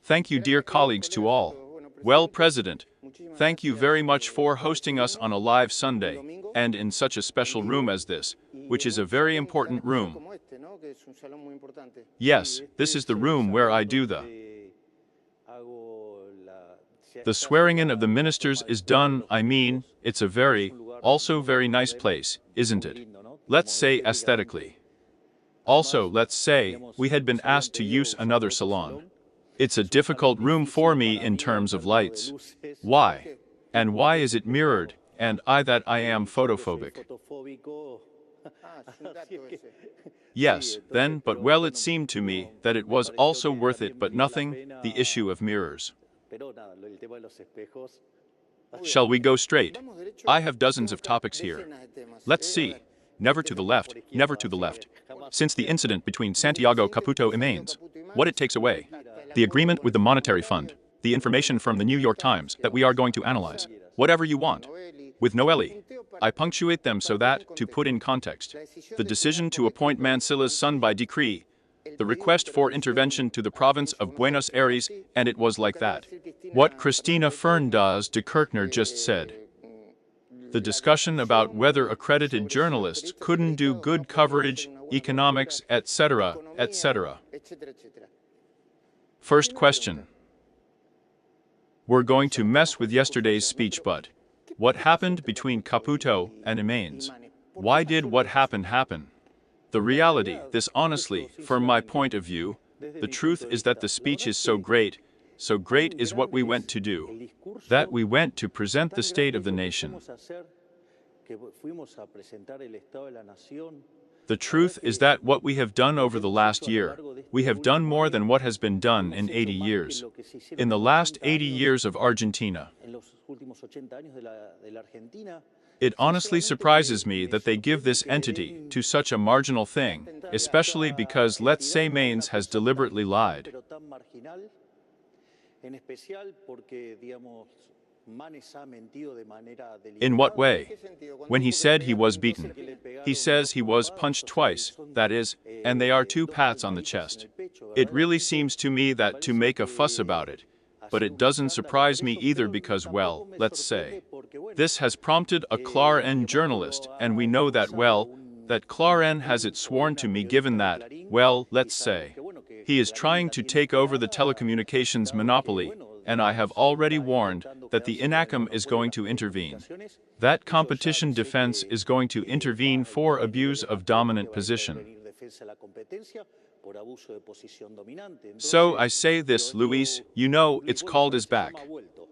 Thank you, dear colleagues, to all. Well, President, thank you very much for hosting us on a live Sunday, and in such a special room as this, which is a very important room. Yes, this is the room where I do the swearing in of the ministers is done. I mean, it's a also very nice place, isn't it? Let's say aesthetically. Also, let's say, we had been asked to use another salon. It's a difficult room for me in terms of lights. Why? And why is it mirrored, and I am photophobic? Yes, then, but well, it seemed to me that it was also worth it, but nothing, the issue of mirrors. Shall we go straight? I have dozens of topics here. Let's see. Never to the left, never to the left. Since the incident between Santiago Caputo and Mainz, what it takes away. The agreement with the Monetary Fund, the information from the New York Times that we are going to analyze. Whatever you want. With Noeli, I punctuate them so that, to put in context, the decision to appoint Mancilla's son by decree, the request for intervention to the province of Buenos Aires, and it was like that. What Christina Fernandez de Kirchner just said. The discussion about whether accredited journalists couldn't do good coverage, economics, etc., etc. First question. We're going to mess with yesterday's speech, but what happened between Caputo and Mainz? Why did what happened happen? The reality, this honestly, from my point of view, the truth is that the speech is so great is what we went to do, that we went to present the state of the nation. The truth is that what we have done over the last year, we have done more than what has been done in 80 years. In the last 80 years of Argentina. It honestly surprises me that they give this entity to such a marginal thing, especially because, let's say, Mainz has deliberately lied. In what way? When he said he was beaten. He says he was punched twice, that is, and they are 2 pats on the chest. It really seems to me that to make a fuss about it, but it doesn't surprise me either because, well, let's say, this has prompted a Clarín journalist, and we know that, well, that Clarín has it sworn to me given that, well, let's say, he is trying to take over the telecommunications monopoly, and I have already warned that the INACM is going to intervene. That competition defense is going to intervene for abuse of dominant position. So I say this, Luis, you know, it's called is back.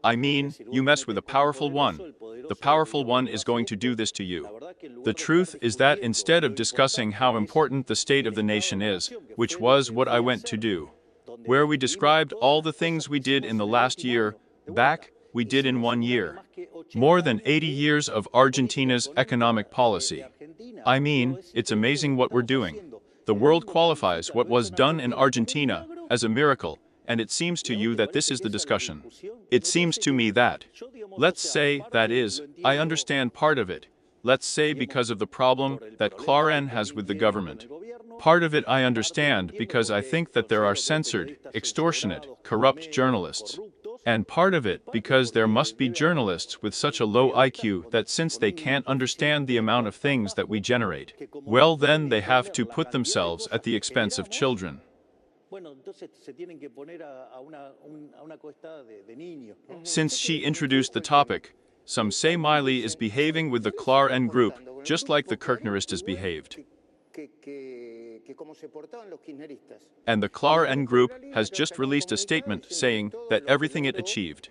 I mean, you mess with a powerful one. The powerful one is going to do this to you. The truth is that instead of discussing how important the state of the nation is, which was what I went to do, where we described all the things we did in the last year, back, we did in 1 year. More than 80 years of Argentina's economic policy. I mean, it's amazing what we're doing. The world qualifies what was done in Argentina as a miracle, and it seems to you that this is the discussion. It seems to me that, let's say, that is, I understand part of it. Let's say because of the problem that Clarín has with the government. Part of it I understand because I think that there are censored, extortionate, corrupt journalists. And part of it because there must be journalists with such a low IQ that since they can't understand the amount of things that we generate, well then they have to put themselves at the expense of children. Since she introduced the topic, some say Milei is behaving with the Clarín group just like the Kirchneristas behaved. And the Clarín group has just released a statement saying that everything it achieved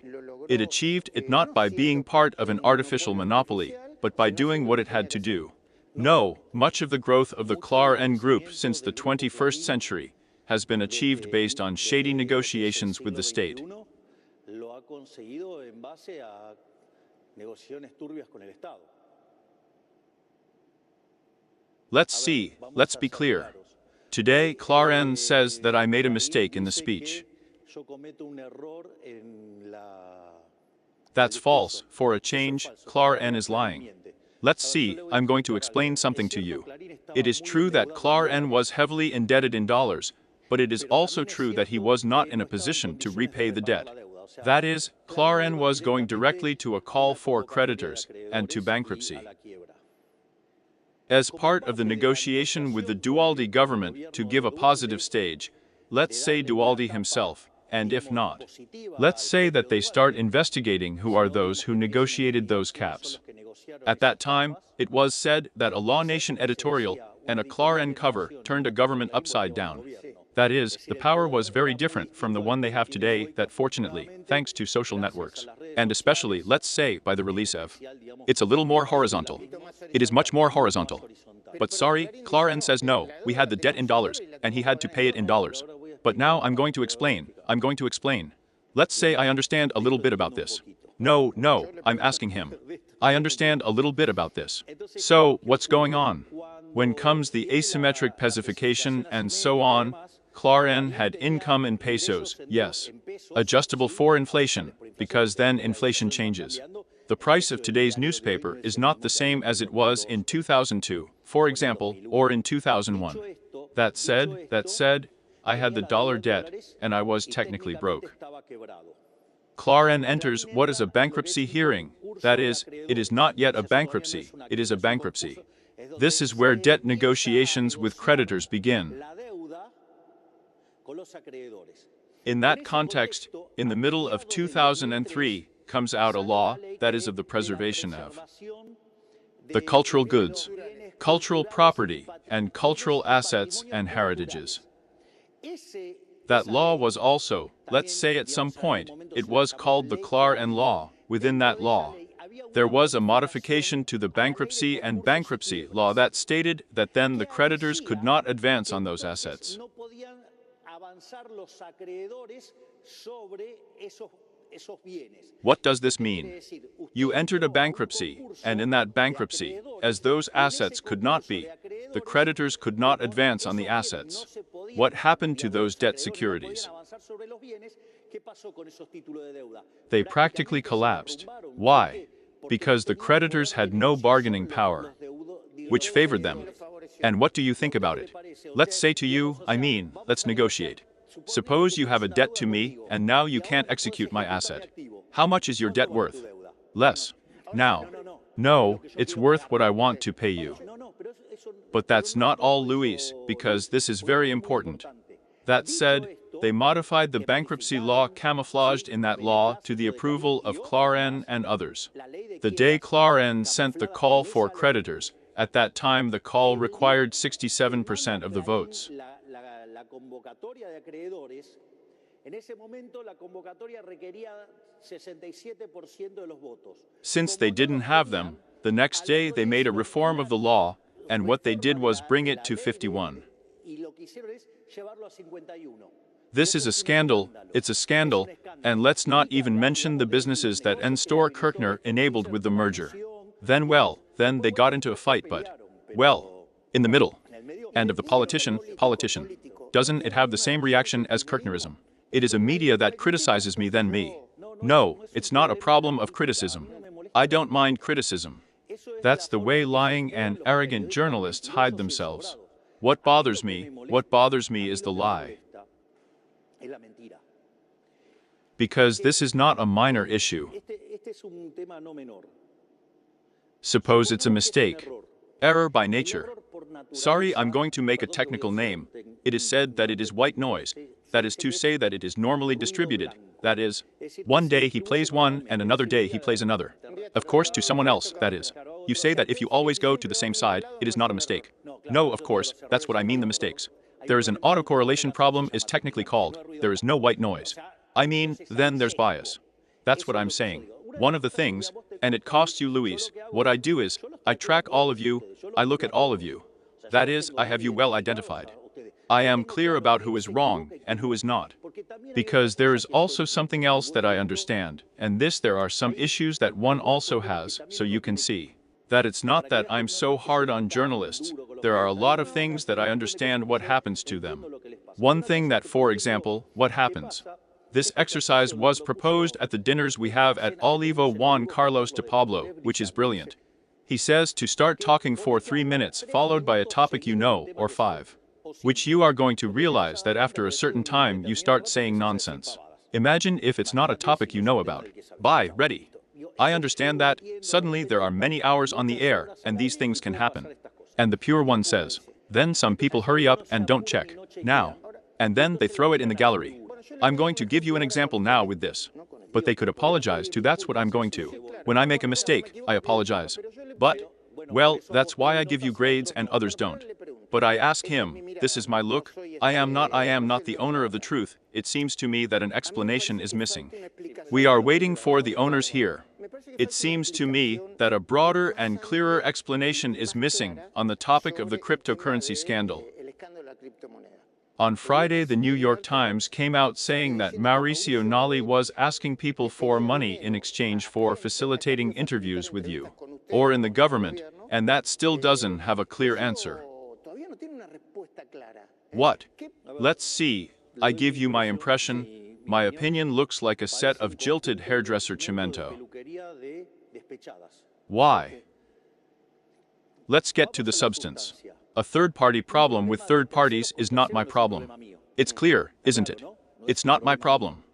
it not by being part of an artificial monopoly, but by doing what it had to do. No, much of the growth of the Clarín group since the 21st century has been achieved based on shady negotiations with the state. Let's see, let's be clear. Today, Clarín says that I made a mistake in the speech. That's false. For a change, Clarín is lying. Let's see, I'm going to explain something to you. It is true that Clarín was heavily indebted in dollars, but it is also true that he was not in a position to repay the debt. That is, Clarín was going directly to a call for creditors and to bankruptcy. As part of the negotiation with the Dualdi government to give a positive stage, let's say Dualdi himself, and if not, let's say that they start investigating who are those who negotiated those caps. At that time, it was said that a Law Nation editorial and a Clarín cover turned a government upside down. That is, the power was very different from the one they have today that fortunately, thanks to social networks, and especially, let's say, by the release of, it's a little more horizontal. It is much more horizontal. But sorry, Clarín says no, we had the debt in dollars, and he had to pay it in dollars. But now I'm going to explain. Let's say I understand a little bit about this. No, I'm asking him. I understand a little bit about this. So, what's going on? When comes the asymmetric pezification and so on, Clarín had income in pesos, yes, adjustable for inflation, because then inflation changes. The price of today's newspaper is not the same as it was in 2002, for example, or in 2001. That said, I had the dollar debt, and I was technically broke. Clarín enters what is a bankruptcy hearing. That is, it is not yet a bankruptcy, it is a bankruptcy. This is where debt negotiations with creditors begin. In that context, in the middle of 2003, comes out a law that is of the preservation of the cultural goods, cultural property, and cultural assets and heritages. That law was also, let's say at some point, it was called the Clarín law. Within that law, there was a modification to the bankruptcy and bankruptcy law that stated that then the creditors could not advance on those assets. What does this mean? You entered a bankruptcy, and in that bankruptcy, as those assets could not be, the creditors could not advance on the assets. What happened to those debt securities? They practically collapsed. Why? Because the creditors had no bargaining power, which favored them. And what do you think about it? Let's say to you, let's negotiate. Suppose you have a debt to me, and now you can't execute my asset. How much is your debt worth? Less. Now. No, it's worth what I want to pay you. But that's not all, Luis, because this is very important. That said, they modified the bankruptcy law camouflaged in that law to the approval of Clarín and others. The day Clarín sent the call for creditors, at that time the call required 67% of the votes. Since they didn't have them, the next day they made a reform of the law, and what they did was bring it to 51. This is a scandal, it's a scandal, and let's not even mention the businesses that Nestor Kirchner enabled with the merger. Then they got into a fight, but, in the middle. And of the politician, doesn't it have the same reaction as Kirchnerism? It is a media that criticizes me than me. No, it's not a problem of criticism. I don't mind criticism. That's the way lying and arrogant journalists hide themselves. What bothers me is the lie. Because this is not a minor issue. Suppose it's a mistake. Error by nature. Sorry, I'm going to make a technical name. It is said that it is white noise. That is to say that it is normally distributed. That is, one day he plays one and another day he plays another. Of course, to someone else, that is. You say that if you always go to the same side, it is not a mistake. No, of course, that's what I mean the mistakes. There is an autocorrelation problem is technically called. There is no white noise. Then there's bias. That's what I'm saying. One of the things, and it costs you, Luis, what I do is, I track all of you, I look at all of you. That is, I have you well identified. I am clear about who is wrong and who is not. Because there is also something else that I understand, and there are some issues that one also has, so you can see that it's not that I'm so hard on journalists. There are a lot of things that I understand what happens to them. One thing that, for example, what happens. This exercise was proposed at the dinners we have at Olivo Juan Carlos de Pablo, which is brilliant. He says to start talking for 3 minutes, followed by a topic you know, or 5. which you are going to realize that after a certain time you start saying nonsense. Imagine if it's not a topic you know about. Bye, ready. I understand that, suddenly there are many hours on the air, and these things can happen. And the pure one says, then some people hurry up and don't check. Now. And then they throw it in the gallery. I'm going to give you an example now with this. But they could apologize to, that's what I'm going to. When I make a mistake, I apologize. But, well, that's why I give you grades and others don't. But I ask him, this is my look, I am not the owner of the truth, it seems to me that an explanation is missing. We are waiting for the owners here. It seems to me that a broader and clearer explanation is missing on the topic of the cryptocurrency scandal. On Friday, the New York Times came out saying that Mauricio Nali was asking people for money in exchange for facilitating interviews with you, or in the government, and that still doesn't have a clear answer. What? Let's see, I give you my impression. My opinion looks like a set of jilted hairdresser cimento. Why? Let's get to the substance. A third-party problem with third parties is not my problem. It's clear, isn't it? It's not my problem.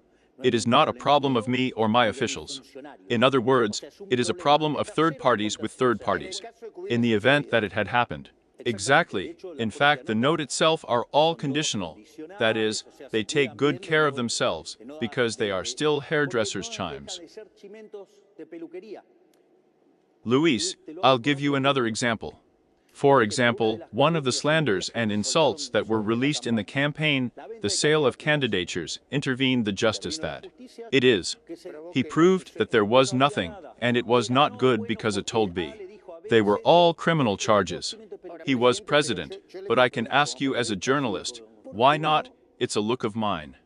It is not a problem of me or my officials. In other words, it is a problem of third parties with third parties. In the event that it had happened. Exactly. In fact, the note itself are all conditional. That is, they take good care of themselves, because they are still hairdressers' chimes. Luis, I'll give you another example. For example, one of the slanders and insults that were released in the campaign, the sale of candidatures, intervened the justice that. It is. He proved that there was nothing, and it was not good because it told B. They were all criminal charges. He was president, but I can ask you as a journalist, why not? It's a look of mine.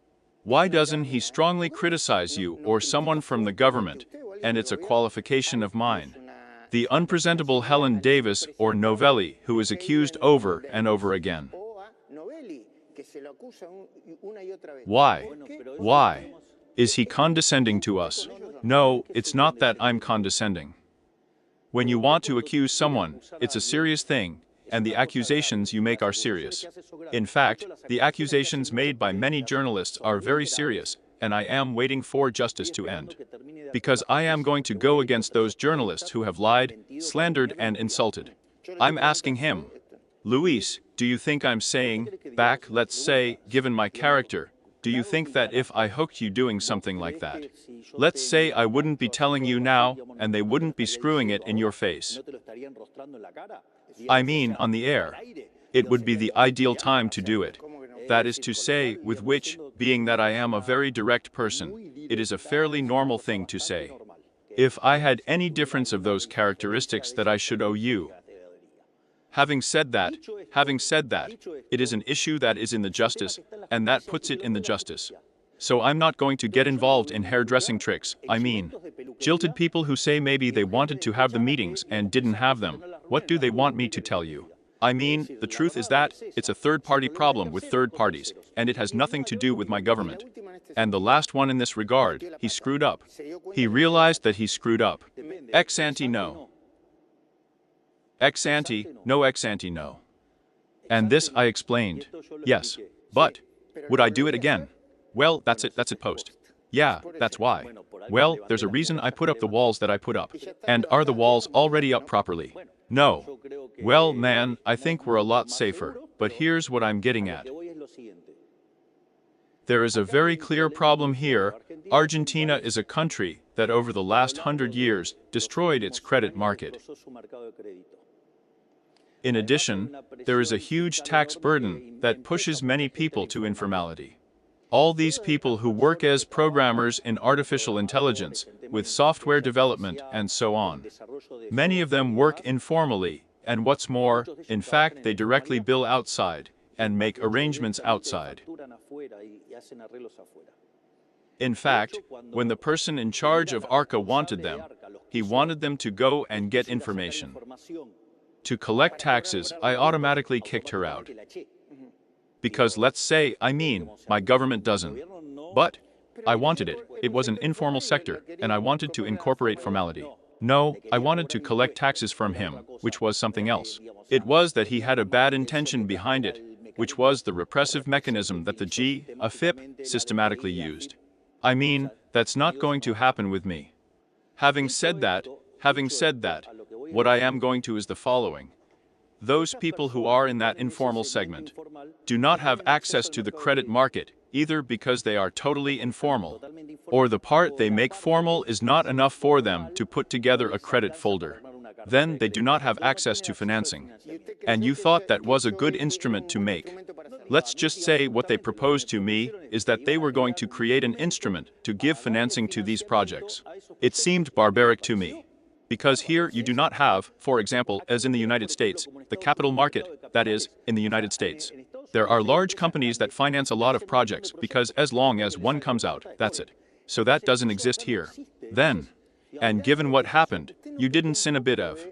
Why doesn't he strongly criticize you or someone from the government, and it's a qualification of mine? The unpresentable Helen Davis or Novelli, who is accused over and over again. Why? Why? Is he condescending to us? No, it's not that I'm condescending. When you want to accuse someone, it's a serious thing, and the accusations you make are serious. In fact, the accusations made by many journalists are very serious, and I am waiting for justice to end. Because I am going to go against those journalists who have lied, slandered, and insulted. I'm asking him, Luis, do you think I'm saying, back, let's say, given my character, do you think that if I hooked you doing something like that? Let's say I wouldn't be telling you now, and they wouldn't be screwing it in your face. I mean, on the air. It would be the ideal time to do it. That is to say, with which, being that I am a very direct person, it is a fairly normal thing to say. If I had any difference of those characteristics that I should owe you. Having said that, it is an issue that is in the justice, and that puts it in the justice. So I'm not going to get involved in hairdressing tricks, I mean. Jilted people who say maybe they wanted to have the meetings and didn't have them, what do they want me to tell you? I mean, the truth is that it's a third-party problem with third parties, and it has nothing to do with my government. And the last one in this regard, he screwed up. He realized that he screwed up. Ex ante no. Ex ante, no ex ante no. And this I explained. Yes. But, would I do it again? Well, that's it post. Yeah, that's why. Well, there's a reason I put up the walls that I put up. And are the walls already up properly? No. Well, man, I think we're a lot safer, but here's what I'm getting at. There is a very clear problem here. Argentina is a country that over the last 100 years destroyed its credit market. In addition, there is a huge tax burden that pushes many people to informality. All these people who work as programmers in artificial intelligence, with software development and so on. Many of them work informally, and what's more, in fact, they directly bill outside and make arrangements outside. In fact, when the person in charge of ARCA wanted them, he wanted them to go and get information. To collect taxes, I automatically kicked her out. Because let's say, my government doesn't. But I wanted it. It was an informal sector, and I wanted to incorporate formality. No, I wanted to collect taxes from him, which was something else. It was that he had a bad intention behind it, which was the repressive mechanism that the AFIP systematically used. I mean, that's not going to happen with me. Having said that, what I am going to is the following. Those people who are in that informal segment do not have access to the credit market, either because they are totally informal, or the part they make formal is not enough for them to put together a credit folder. Then they do not have access to financing. And you thought that was a good instrument to make. Let's just say what they proposed to me is that they were going to create an instrument to give financing to these projects. It seemed barbaric to me. Because here you do not have, for example, as in the United States, the capital market, that is, in the United States. There are large companies that finance a lot of projects because as long as one comes out, that's it. So that doesn't exist here. Then, and given what happened, you didn't sin a bit of.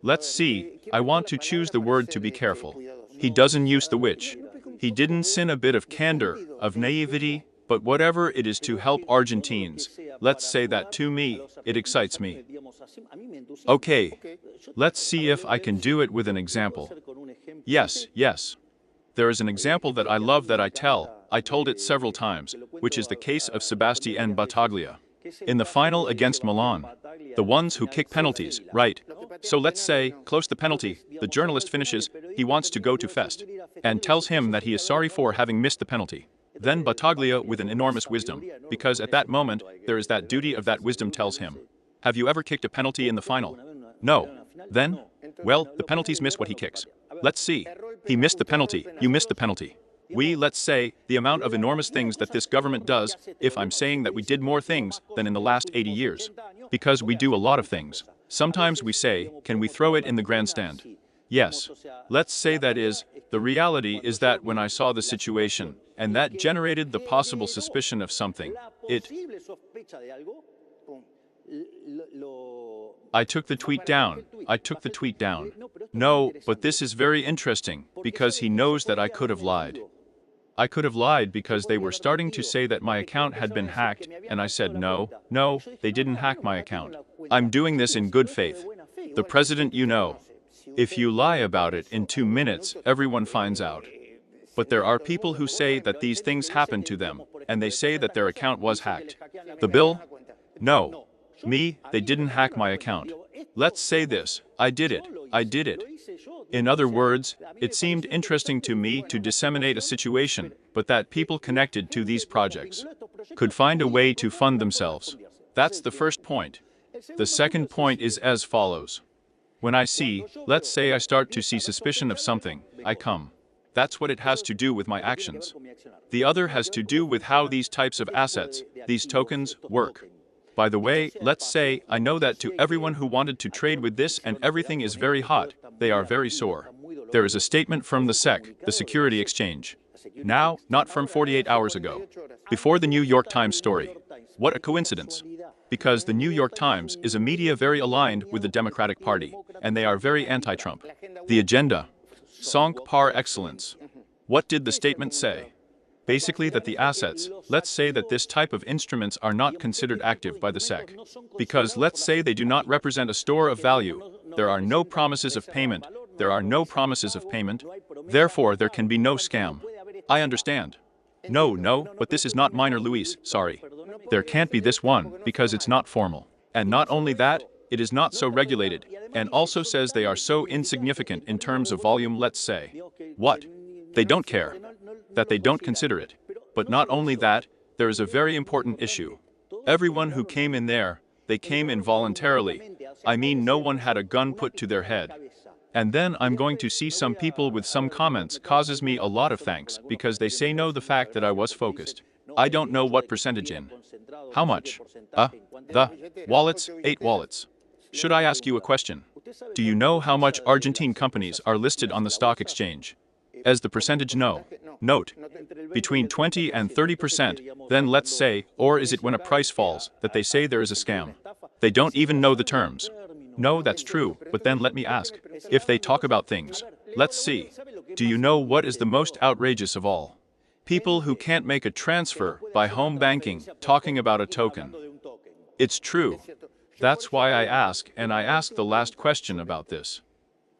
Let's see, I want to choose the word to be careful. He doesn't use the which. He didn't sin a bit of candor, of naivety, but whatever it is to help Argentines, let's say that to me, it excites me. Okay, let's see if I can do it with an example. Yes. There is an example that I love that I told it several times, which is the case of Sebastian Battaglia. In the final against Milan, the ones who kick penalties, right? So let's say, close the penalty, the journalist finishes, he wants to go to Fest, and tells him that he is sorry for having missed the penalty. Then Battaglia, with an enormous wisdom, because at that moment, there is that duty of that wisdom, tells him, have you ever kicked a penalty in the final? No. Then? Well, the penalties miss what he kicks. Let's see. He missed the penalty, you missed the penalty. Let's say, the amount of enormous things that this government does, if I'm saying that we did more things than in the last 80 years. Because we do a lot of things. Sometimes we say, can we throw it in the grandstand? Yes. Let's say that is, the reality is that when I saw the situation, and that generated the possible suspicion of something, I took the tweet down. No, but this is very interesting, because he knows that I could have lied. I could have lied because they were starting to say that my account had been hacked, and I said no, they didn't hack my account. I'm doing this in good faith. The president, you know. If you lie about it in 2 minutes, everyone finds out. But there are people who say that these things happened to them, and they say that their account was hacked. The bill? No. Me, they didn't hack my account. Let's say this, I did it. In other words, it seemed interesting to me to disseminate a situation, but that people connected to these projects could find a way to fund themselves. That's the first point. The second point is as follows. When let's say I start to see suspicion of something, I come. That's what it has to do with my actions. The other has to do with how these types of assets, these tokens, work. By the way, let's say I know that to everyone who wanted to trade with this and everything is very hot, they are very sore. There is a statement from the SEC, the Security Exchange. Now, not from 48 hours ago. Before the New York Times story. What a coincidence. Because the New York Times is a media very aligned with the Democratic Party, and they are very anti-Trump. The agenda. Sonk par excellence. What did the statement say? Basically that the assets, let's say that this type of instruments are not considered active by the SEC. Because let's say they do not represent a store of value, there are no promises of payment, therefore there can be no scam. I understand. No, but this is not minor, Luis, sorry. There can't be this one, because it's not formal. And not only that, it is not so regulated, and also says they are so insignificant in terms of volume, let's say. What? They don't care. That they don't consider it. But not only that, there is a very important issue. Everyone who came in there, they came in voluntarily. I mean, no one had a gun put to their head. And then I'm going to see some people with some comments causes me a lot of thanks because they say no the fact that I was focused. I don't know what percentage in. How much? The wallets, 8 wallets. Should I ask you a question? Do you know how much Argentine companies are listed on the stock exchange? As the percentage no. Note, between 20 and 30%, then let's say, or is it when a price falls, that they say there is a scam? They don't even know the terms. No, that's true, but then let me ask, if they talk about things, let's see. Do you know what is the most outrageous of all? People who can't make a transfer by home banking talking about a token. It's true. That's why I ask, and I ask the last question about this.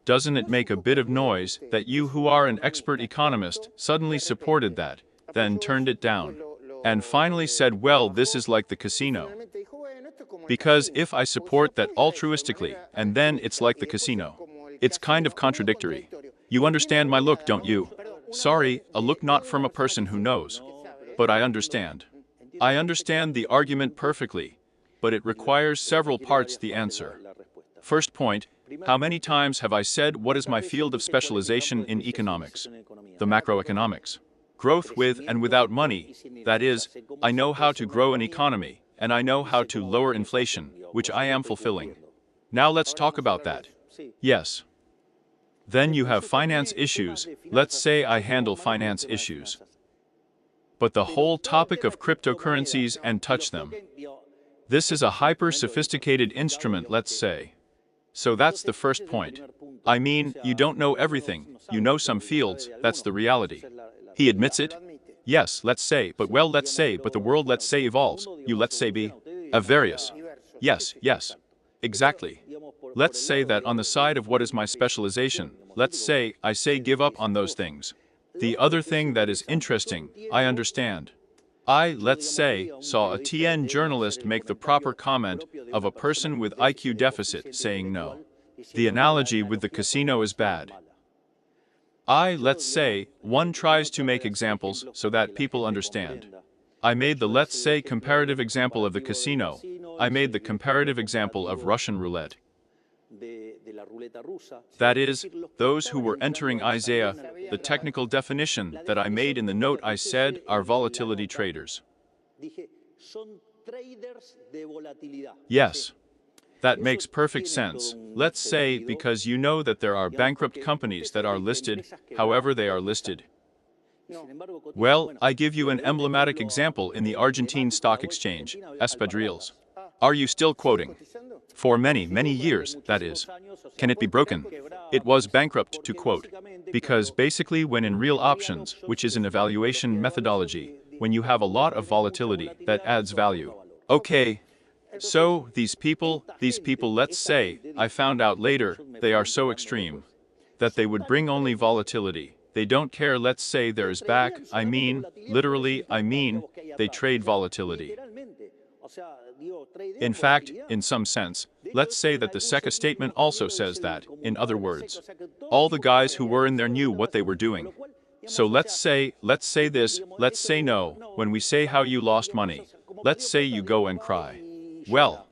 Doesn't it make a bit of noise that you who are an expert economist suddenly supported that, then turned it down, and finally said, well, this is like the casino? Because if I support that altruistically, and then it's like the casino, it's kind of contradictory. You understand my look, don't you? Sorry, a look not from a person who knows. But I understand. I understand the argument perfectly, but it requires several parts the answer. First point, how many times have I said what is my field of specialization in economics? The macroeconomics. Growth with and without money, that is, I know how to grow an economy, and I know how to lower inflation, which I am fulfilling. Now let's talk about that. Yes. Then you have finance issues, let's say I handle finance issues. But the whole topic of cryptocurrencies and touch them. This is a hyper-sophisticated instrument, let's say. So that's the first point. I mean, you don't know everything, you know some fields, that's the reality. He admits it? Yes, let's say, but the world, let's say, evolves, you let's say be of various. Yes, exactly. Let's say that on the side of what is my specialization, let's say, I say give up on those things. The other thing that is interesting, I understand. Let's say, saw a TN journalist make the proper comment of a person with IQ deficit saying no. The analogy with the casino is bad. Let's say, one tries to make examples so that people understand. I made the let's say comparative example of the casino. I made the comparative example of Russian roulette. That is, those who were entering Isaiah, the technical definition that I made in the note I said are volatility traders. Yes. That makes perfect sense. Let's say because you know that there are bankrupt companies that are listed, however they are listed. Well, I give you an emblematic example in the Argentine stock exchange, Espadrilles. Are you still quoting? For many, many years, that is. Can it be broken? It was bankrupt, to quote. Because basically when in real options, which is an evaluation methodology, when you have a lot of volatility, that adds value. Okay. So, these people, let's say, I found out later, they are so extreme that they would bring only volatility. They don't care, let's say there is back, literally, they trade volatility. In fact, in some sense, let's say that the SECA statement also says that, in other words. All the guys who were in there knew what they were doing. So let's say this, let's say no, when we say how you lost money. Let's say you go and cry. Well,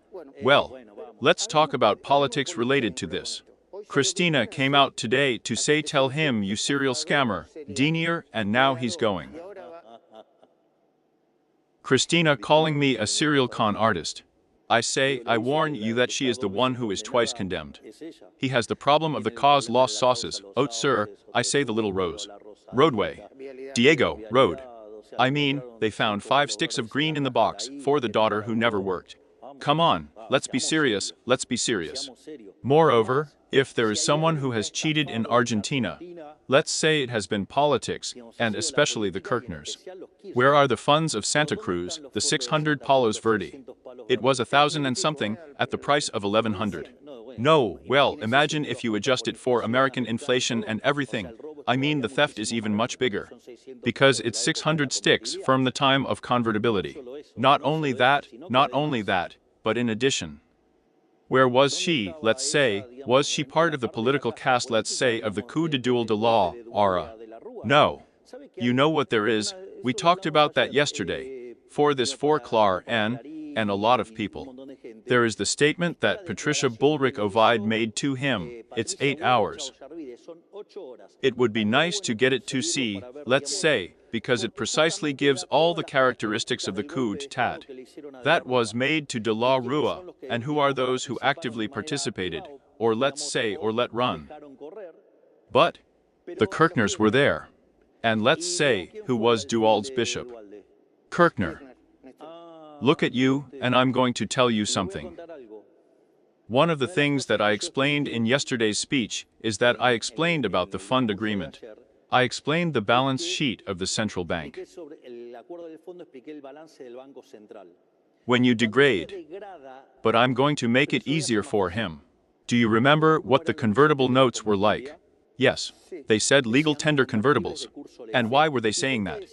let's talk about politics related to this. Christina came out today to say tell him you serial scammer, Denier, and now he's going. Christina calling me a serial con artist. I say, I warn you that she is the one who is twice condemned. He has the problem of the cause lost sauces. Oh, sir, I say the little rose. Roadway. Diego, road. I mean, they found 5 sticks of green in the box for the daughter who never worked. Come on, let's be serious, Moreover, if there is someone who has cheated in Argentina, let's say it has been politics, and especially the Kirchners. Where are the funds of Santa Cruz, the 600 palos verde? It was 1,000 and something, at the price of 1,100. No, well, imagine if you adjust it for American inflation and everything. I mean, the theft is even much bigger. Because it's 600 sticks from the time of convertibility. Not only that, but in addition. Where was she, let's say, was she part of the political cast, let's say, of the coup de duel de la Ara? No. You know what there is, we talked about that yesterday, for this for Clar and a lot of people. There is the statement that Patricia Bullrich Ovid made to him, it's 8 hours. It would be nice to get it to see, let's say, because it precisely gives all the characteristics of the coup d'etat. That was made to de la Rua, and who are those who actively participated, or let's say, or let run. But the Kirchners were there. And let's say, who was Duhalde's bishop? Kirchner. Look at you, and I'm going to tell you something. One of the things that I explained in yesterday's speech is that I explained about the fund agreement. I explained the balance sheet of the central bank. When you degrade, but I'm going to make it easier for him. Do you remember what the convertible notes were like? Yes. They said legal tender convertibles. And why were they saying that?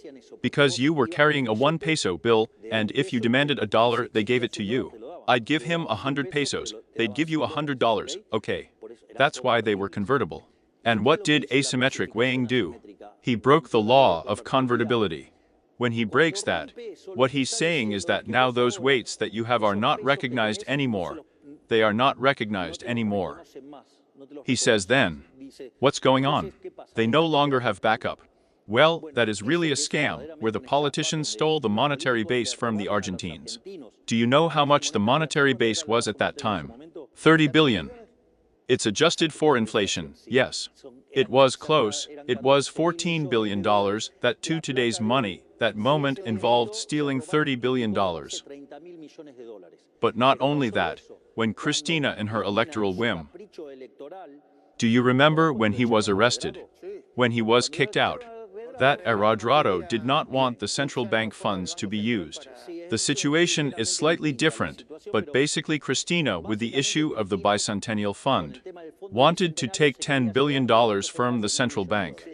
Because you were carrying a 1 peso bill, and if you demanded $1, they gave it to you. I'd give him 100 pesos, they'd give you $100, okay. That's why they were convertible. And what did asymmetric weighing do? He broke the law of convertibility. When he breaks that, what he's saying is that now those weights that you have are not recognized anymore. They are not recognized anymore. He says then, what's going on? They no longer have backup. Well, that is really a scam, where the politicians stole the monetary base from the Argentines. Do you know how much the monetary base was at that time? 30 billion. It's adjusted for inflation, yes. It was close, it was $14 billion, that to today's money, that moment involved stealing $30 billion. But not only that, when Cristina in her electoral whim. Do you remember when he was arrested? When he was kicked out? That Aradrado did not want the central bank funds to be used. The situation is slightly different, but basically Cristina, with the issue of the bicentennial fund, wanted to take $10 billion from the central bank.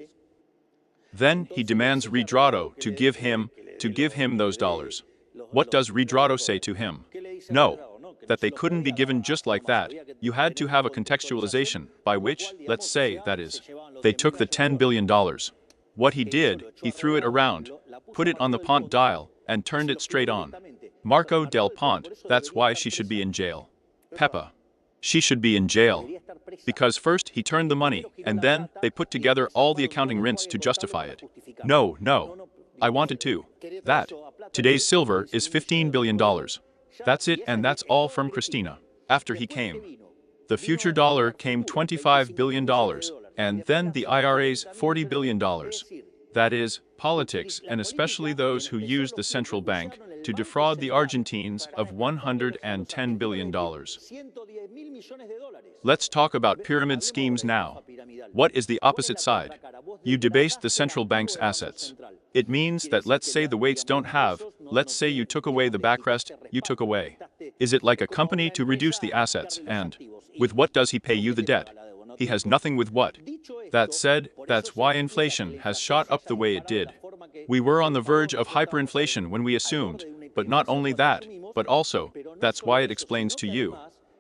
Then he demands Redrado to give him those dollars. What does Redrado say to him? No, that they couldn't be given just like that. You had to have a contextualization, by which, let's say, that is, they took the $10 billion. What he did, he threw it around, put it on the Pont dial, and turned it straight on. Marco del Pont, that's why she should be in jail. Peppa. She should be in jail. Because first he turned the money, and then they put together all the accounting rints to justify it. No. I wanted to. That. Today's silver is $15 billion. That's it, and that's all from Cristina. After he came. The future dollar came $25 billion, and then the IRA's $40 billion. That is, politics, and especially those who used the central bank to defraud the Argentines of $110 billion. Let's talk about pyramid schemes now. What is the opposite side? You debased the central bank's assets. It means that let's say the weights don't have, let's say you took away the backrest, you took away. Is it like a company to reduce the assets, and with what does he pay you the debt? He has nothing with what. That said, that's why inflation has shot up the way it did. We were on the verge of hyperinflation when we assumed, but not only that, but also, that's why it explains to you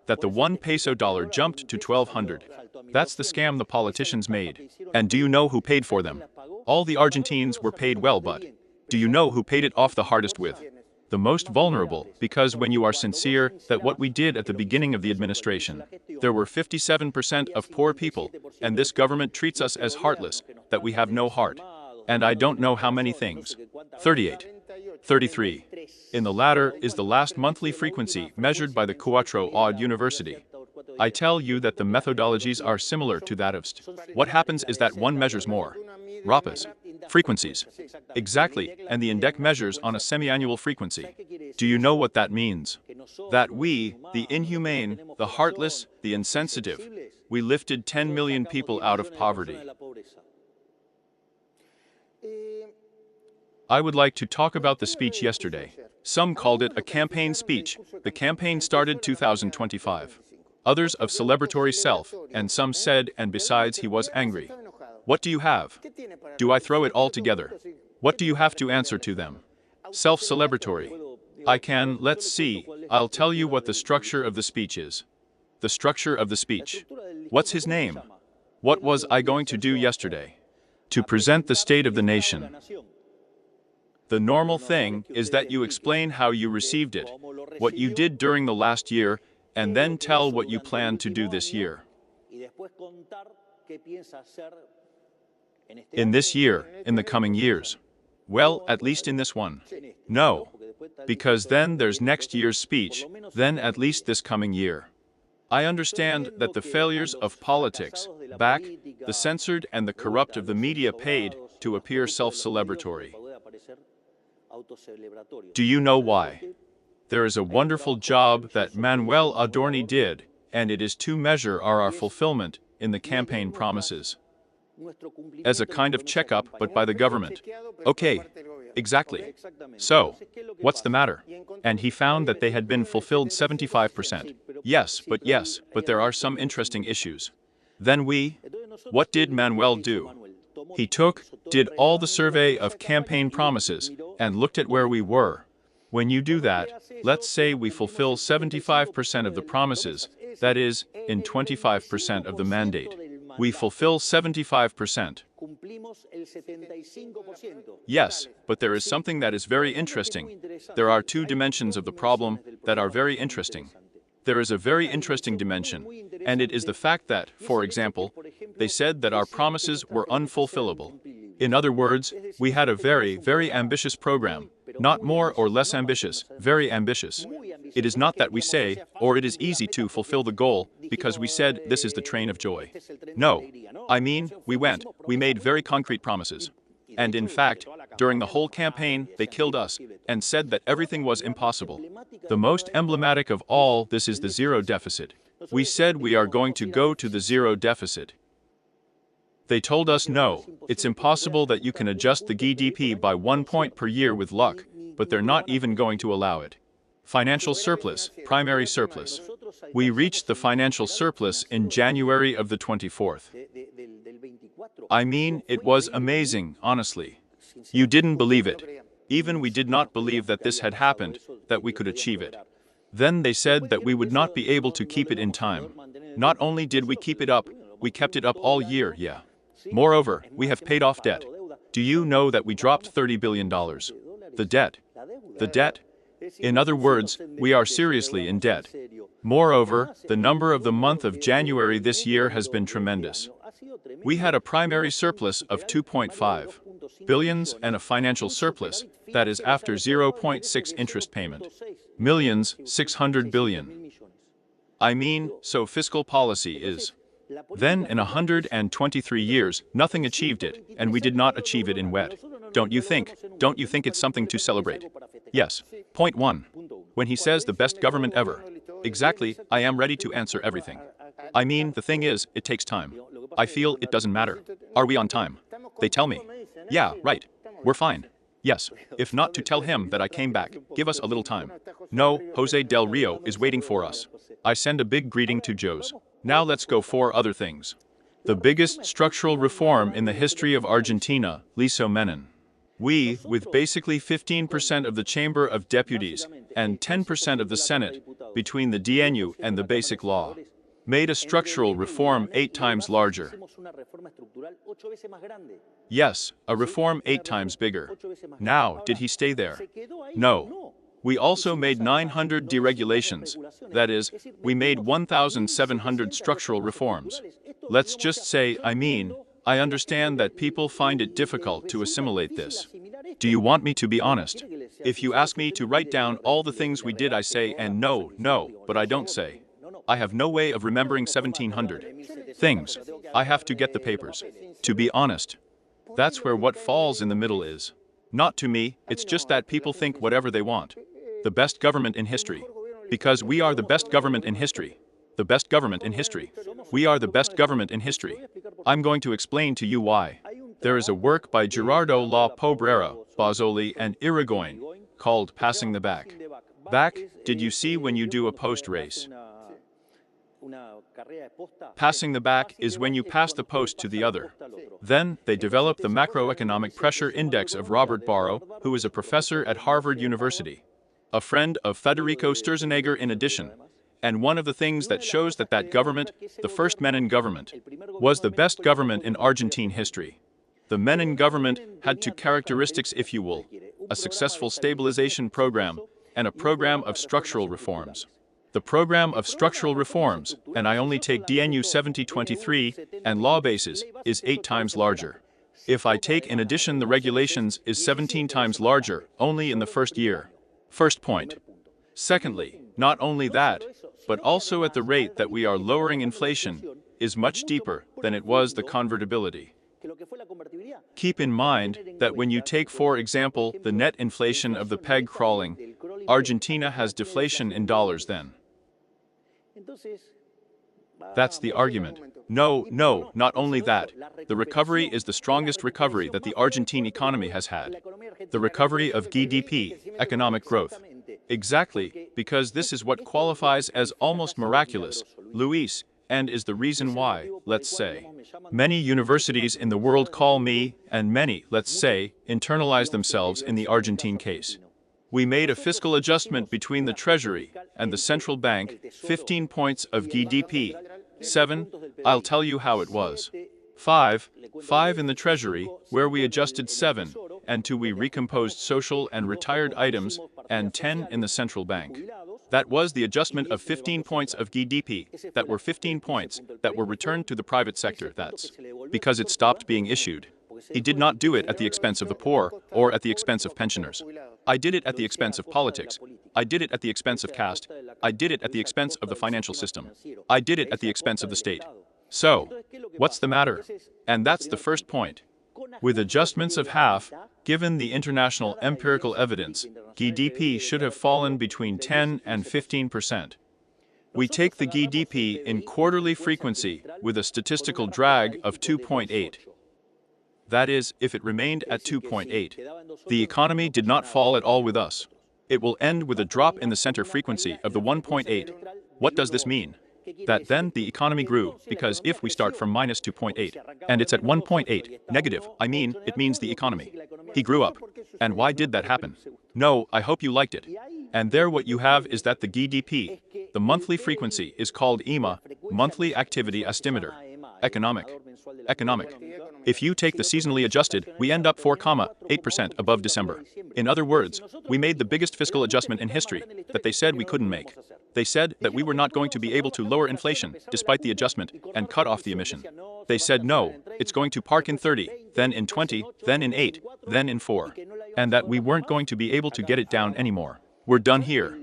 that the 1 peso dollar jumped to 1,200. That's the scam the politicians made. And do you know who paid for them? All the Argentines were paid well, but do you know who paid it off the hardest with? The most vulnerable, because when you are sincere that what we did at the beginning of the administration, there were 57% of poor people, and this government treats us as heartless, that we have no heart. And I don't know how many things. 38. 33. In the latter is the last monthly frequency measured by the Cuatro Odd University. I tell you that the methodologies are similar to that of ST. What happens is that one measures more. RAPAs. Frequencies. Exactly, and the INDEC measures on a semi-annual frequency. Do you know what that means? That we, the inhumane, the heartless, the insensitive, we lifted 10 million people out of poverty. I would like to talk about the speech yesterday. Some called it a campaign speech. The campaign started 2025. Others of celebratory self, and some said, and besides he was angry. What do you have? Do I throw it all together? What do you have to answer to them? Self-celebratory. I can, let's see, I'll tell you what the structure of the speech is. The structure of the speech. What's his name? What was I going to do yesterday? To present the state of the nation. The normal thing is that you explain how you received it, what you did during the last year, and then tell what you plan to do this year. In this year, in the coming years. Well, at least in this one. No. Because then there's next year's speech, then at least this coming year. I understand that the failures of politics, back, the censored and the corrupt of the media paid to appear self-celebratory. Do you know why? There is a wonderful job that Manuel Adorni did, and it is to measure our fulfillment in the campaign promises. As a kind of checkup, but by the government. Okay, exactly. So, what's the matter? And he found that they had been fulfilled 75%. Yes, but there are some interesting issues. Then what did Manuel do? He did all the survey of campaign promises and looked at where we were. When you do that, let's say we fulfill 75% of the promises, that is, in 25% of the mandate. We fulfill 75%. Yes, but there is something that is very interesting. There are two dimensions of the problem that are very interesting. There is a very interesting dimension, and it is the fact that, for example, they said that our promises were unfulfillable. In other words, we had a very, very ambitious program, not more or less ambitious, very ambitious. It is not that we say, or it is easy to fulfill the goal, because we said this is the train of joy. No. I mean, we made very concrete promises. And in fact, during the whole campaign, they killed us and said that everything was impossible. The most emblematic of all this is the zero deficit. We said we are going to go to the zero deficit. They told us no, it's impossible that you can adjust the GDP by 1 point per year with luck, but they're not even going to allow it. Financial surplus, primary surplus. We reached the financial surplus in January of the 24th. I mean, it was amazing, honestly. You didn't believe it. Even we did not believe that this had happened, that we could achieve it. Then they said that we would not be able to keep it in time. Not only did we keep it up, we kept it up all year, yeah. Moreover, we have paid off debt. Do you know that we dropped $30 billion? The debt? In other words, we are seriously in debt. Moreover, the number of the month of January this year has been tremendous. We had a primary surplus of 2.5 billions and a financial surplus, that is after 0.6 interest payment. Millions, 600 billion. I mean, so fiscal policy is. Then in 123 years, nothing achieved it, and we did not achieve it in wet. Don't you think it's something to celebrate? Yes. Point 1. When he says the best government ever. Exactly, I am ready to answer everything. I mean, the thing is, it takes time. I feel it doesn't matter. Are we on time? They tell me. Yeah, right. We're fine. Yes, if not to tell him that I came back, give us a little time. No, Jose Del Rio is waiting for us. I send a big greeting to Joe's. Now let's go for other things. The biggest structural reform in the history of Argentina, Liso Menem. We, with basically 15% of the Chamber of Deputies and 10% of the Senate, between the DNU and the Basic Law, made a structural reform 8 times larger. Yes, a reform 8 times bigger. Now, did he stay there? No. We also made 900 deregulations. That is, we made 1,700 structural reforms. Let's just say, I understand that people find it difficult to assimilate this. Do you want me to be honest? If you ask me to write down all the things we did, I say, and no, but I don't say. I have no way of remembering 1,700 things. I have to get the papers. To be honest. That's where what falls in the middle is. Not to me, it's just that people think whatever they want. The best government in history. Because we are the best government in history. The best government in history. We are the best government in history. I'm going to explain to you why. There is a work by Gerardo La Pobrera, Bozzoli, and Irigoyen called Passing the Back. Back, did you see when you do a post race? Passing the back is when you pass the post to the other. Then, they developed the macroeconomic pressure index of Robert Barro, who is a professor at Harvard University. A friend of Federico Sturzenegger in addition. And one of the things that shows that government, the first Menem government, was the best government in Argentine history. The Menem government had 2 characteristics, if you will, a successful stabilization program and a program of structural reforms. The program of structural reforms, and I only take DNU 7023 and law bases, is 8 times larger. If I take in addition the regulations, is 17 times larger, only in the first year. First point. Secondly, not only that, but also at the rate that we are lowering inflation, is much deeper than it was the convertibility. Keep in mind that when you take, for example, the net inflation of the peg crawling, Argentina has deflation in dollars then. That's the argument. No, not only that. The recovery is the strongest recovery that the Argentine economy has had. The recovery of GDP, economic growth. Exactly, because this is what qualifies as almost miraculous, Luis, and is the reason why, let's say, many universities in the world call me, and many, let's say, internalize themselves in the Argentine case. We made a fiscal adjustment between the Treasury and the central bank, 15 points of GDP. 7, I'll tell you how it was. 5 in the Treasury, where we adjusted 7, and 2 we recomposed social and retired items, and 10 in the central bank. That was the adjustment of 15 points of GDP, that were 15 points, that were returned to the private sector, that's because it stopped being issued. He did not do it at the expense of the poor, or at the expense of pensioners. I did it at the expense of politics. I did it at the expense of caste. I did it at the expense of the financial system. I did it at the expense of the state. So, what's the matter? And that's the first point. With adjustments of half, given the international empirical evidence, GDP should have fallen between 10 and 15%. We take the GDP in quarterly frequency with a statistical drag of 2.8. That is, if it remained at 2.8. The economy did not fall at all with us. It will end with a drop in the center frequency of the 1.8. What does this mean? That then the economy grew, because if we start from minus 2.8, and it's at 1.8, negative, it means the economy. He grew up. And why did that happen? No, I hope you liked it. And there what you have is that the GDP, the monthly frequency, is called EMA, monthly activity estimator. Economic. If you take the seasonally adjusted, we end up 4.8% above December. In other words, we made the biggest fiscal adjustment in history that they said we couldn't make. They said that we were not going to be able to lower inflation despite the adjustment and cut off the emission. They said no, it's going to park in 30, then in 20, then in 8, then in 4. And that we weren't going to be able to get it down anymore. We're done here.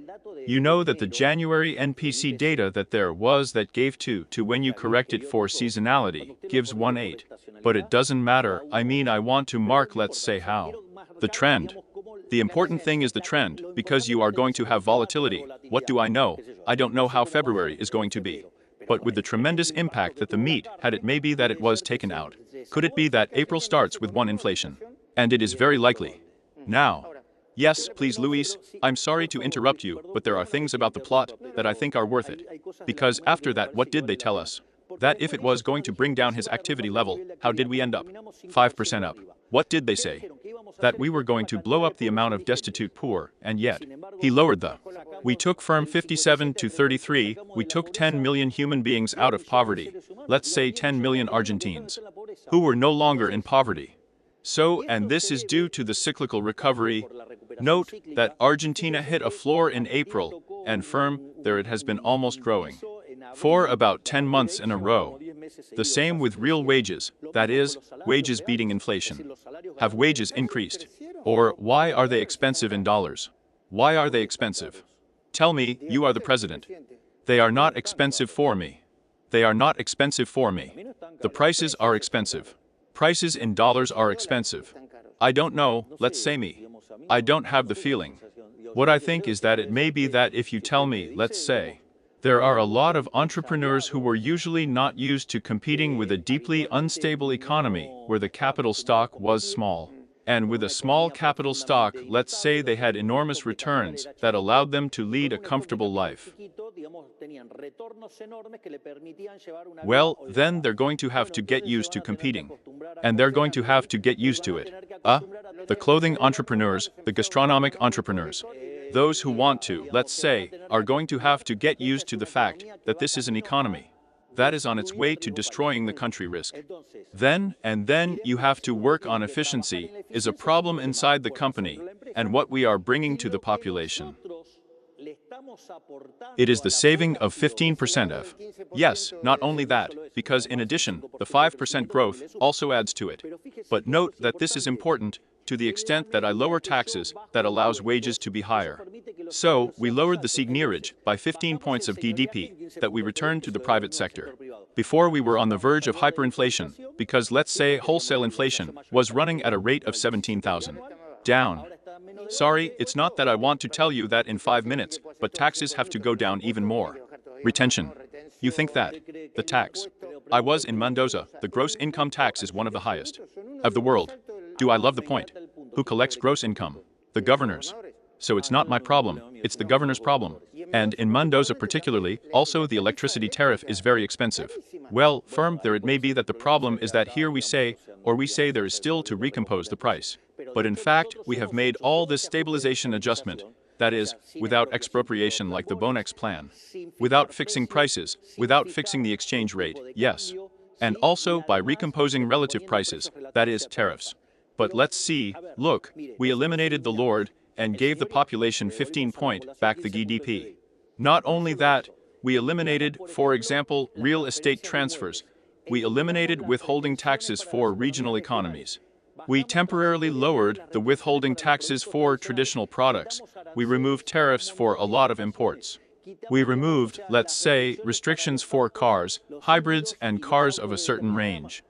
You know that the January NPC data that there was that gave 2 when you correct it for seasonality gives 1.8. But it doesn't matter, I want to mark, let's say how. The trend. The important thing is the trend, because you are going to have volatility. What do I know? I don't know how February is going to be. But with the tremendous impact that the meat had, it may be that it was taken out. Could it be that April starts with 1 inflation? And it is very likely. Now. Yes, please, Luis, I'm sorry to interrupt you, but there are things about the plot that I think are worth it. Because after that, what did they tell us? That if it was going to bring down his activity level, how did we end up? 5% up. What did they say? That we were going to blow up the amount of destitute poor, and yet, he lowered the. We took from 57 to 33, we took 10 million human beings out of poverty, let's say 10 million Argentines, who were no longer in poverty. So, and this is due to the cyclical recovery. Note that Argentina hit a floor in April, and there it has been almost growing. For about 10 months in a row. The same with real wages, that is, wages beating inflation. Have wages increased? Or why are they expensive in dollars? Why are they expensive? Tell me, you are the president. They are not expensive for me. They are not expensive for me. The prices are expensive. Prices in dollars are expensive. I don't know, let's say me. I don't have the feeling. What I think is that it may be that if you tell me, let's say, there are a lot of entrepreneurs who were usually not used to competing with a deeply unstable economy where the capital stock was small. And with a small capital stock, let's say they had enormous returns that allowed them to lead a comfortable life. Well, then they're going to have to get used to competing. And they're going to have to get used to it. The clothing entrepreneurs, the gastronomic entrepreneurs. Those who want to, let's say, are going to have to get used to the fact that this is an economy that is on its way to destroying the country risk. Then you have to work on efficiency is a problem inside the company and what we are bringing to the population. It is the saving of 15% of. Yes, not only that, because in addition, the 5% growth also adds to it. But note that this is important to the extent that I lower taxes that allows wages to be higher. So, we lowered the seigniorage by 15 points of GDP that we returned to the private sector. Before we were on the verge of hyperinflation, because let's say wholesale inflation was running at a rate of 17,000. Down. Sorry, it's not that I want to tell you that in 5 minutes, but taxes have to go down even more. Retention. You think that? The tax. I was in Mendoza, the gross income tax is one of the highest of the world. Do I love the point? Who collects gross income? The governors. So it's not my problem, it's the governor's problem. And in Mendoza particularly, also the electricity tariff is very expensive. Well, firm there it may be that the problem is that here we say there is still to recompose the price. But in fact, we have made all this stabilization adjustment, that is, without expropriation like the Bonex plan, without fixing prices, without fixing the exchange rate, yes. And also by recomposing relative prices, that is, tariffs. But let's see, look, we eliminated the Lord and gave the population 15 point back the GDP. Not only that, we eliminated, for example, real estate transfers. We eliminated withholding taxes for regional economies. We temporarily lowered the withholding taxes for traditional products. We removed tariffs for a lot of imports. We removed, let's say, restrictions for cars, hybrids, and cars of a certain range.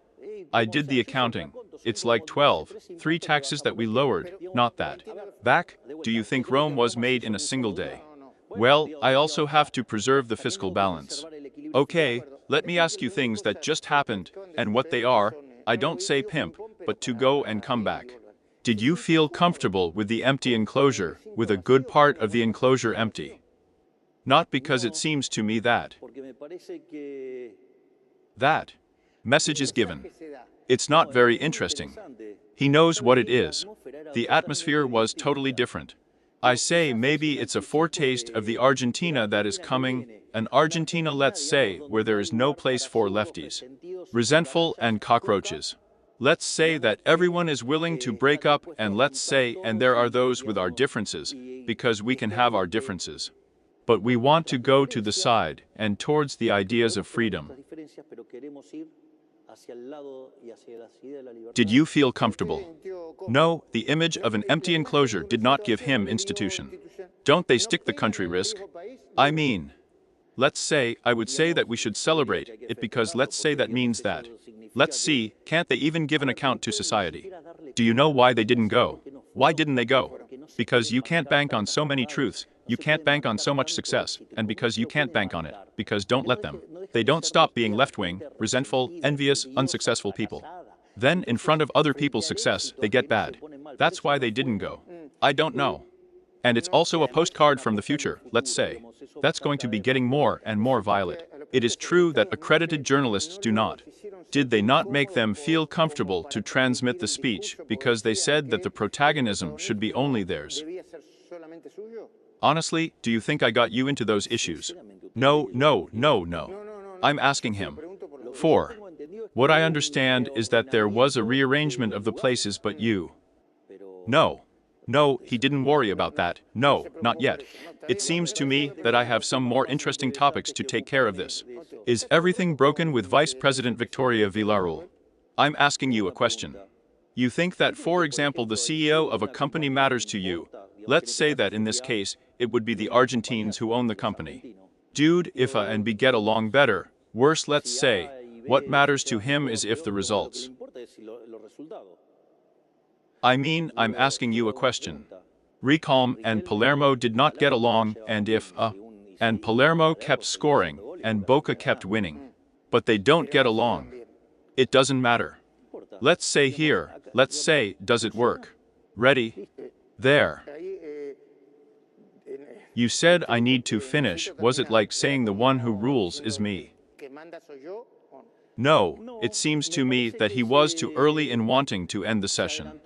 I did the accounting. It's like 3 taxes that we lowered, not that. Back, do you think Rome was made in a single day? Well, I also have to preserve the fiscal balance. Okay, let me ask you things that just happened, and what they are. I don't say pimp, but to go and come back. Did you feel comfortable with the empty enclosure, with a good part of the enclosure empty? Not because it seems to me that message is given. It's not very interesting. He knows what it is. The atmosphere was totally different. I say maybe it's a foretaste of the Argentina that is coming, an Argentina, let's say, where there is no place for lefties, resentful and cockroaches. Let's say that everyone is willing to break up, and let's say, and there are those with our differences, because we can have our differences. But we want to go to the side and towards the ideas of freedom. Did you feel comfortable? No, the image of an empty enclosure did not give him institution. Don't they stick the country risk? I mean, let's say, I would say that we should celebrate it because let's say that means that. Let's see, can't they even give an account to society? Do you know why they didn't go? Why didn't they go? Because you can't bank on so many truths, you can't bank on so much success, and because you can't bank on it, because don't let them. They don't stop being left-wing, resentful, envious, unsuccessful people. Then, in front of other people's success, they get bad. That's why they didn't go. I don't know. And it's also a postcard from the future, let's say. That's going to be getting more and more violent. It is true that accredited journalists do not. Did they not make them feel comfortable to transmit the speech because they said that the protagonism should be only theirs? Honestly, do you think I got you into those issues? No. I'm asking him. 4. What I understand is that there was a rearrangement of the places, but you. No, he didn't worry about that. No, not yet. It seems to me that I have some more interesting topics to take care of this. Is everything broken with Vice President Victoria Villarreal? I'm asking you a question. You think that, for example, the CEO of a company matters to you. Let's say that in this case, it would be the Argentines who own the company. Dude, if A and B get along better, worse, let's say, what matters to him is if the results. I mean, I'm asking you a question. Recalm and Palermo did not get along, and if and Palermo kept scoring, and Boca kept winning. But they don't get along. It doesn't matter. Let's say here, let's say, does it work? Ready? There. You said I need to finish. Was it like saying the one who rules is me? No, it seems to me that he was too early in wanting to end the session.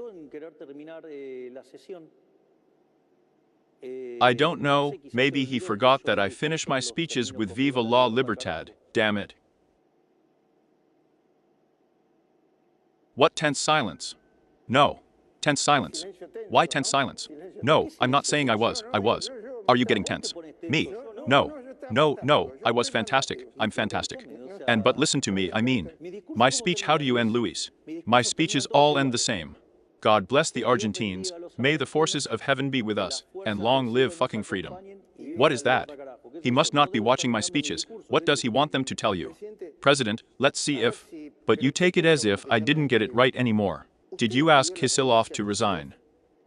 I don't know, maybe he forgot that I finish my speeches with Viva la Libertad, damn it. What tense silence? No. Tense silence. Why tense silence? No, I'm not saying I was. Are you getting tense? Me? No, I was fantastic. I'm fantastic. And but listen to me, I mean. My speech, how do you end, Luis? My speeches all end the same. God bless the Argentines, may the forces of heaven be with us, and long live fucking freedom. What is that? He must not be watching my speeches. What does he want them to tell you? President, let's see if... But you take it as if I didn't get it right anymore. Did you ask Kicillof to resign?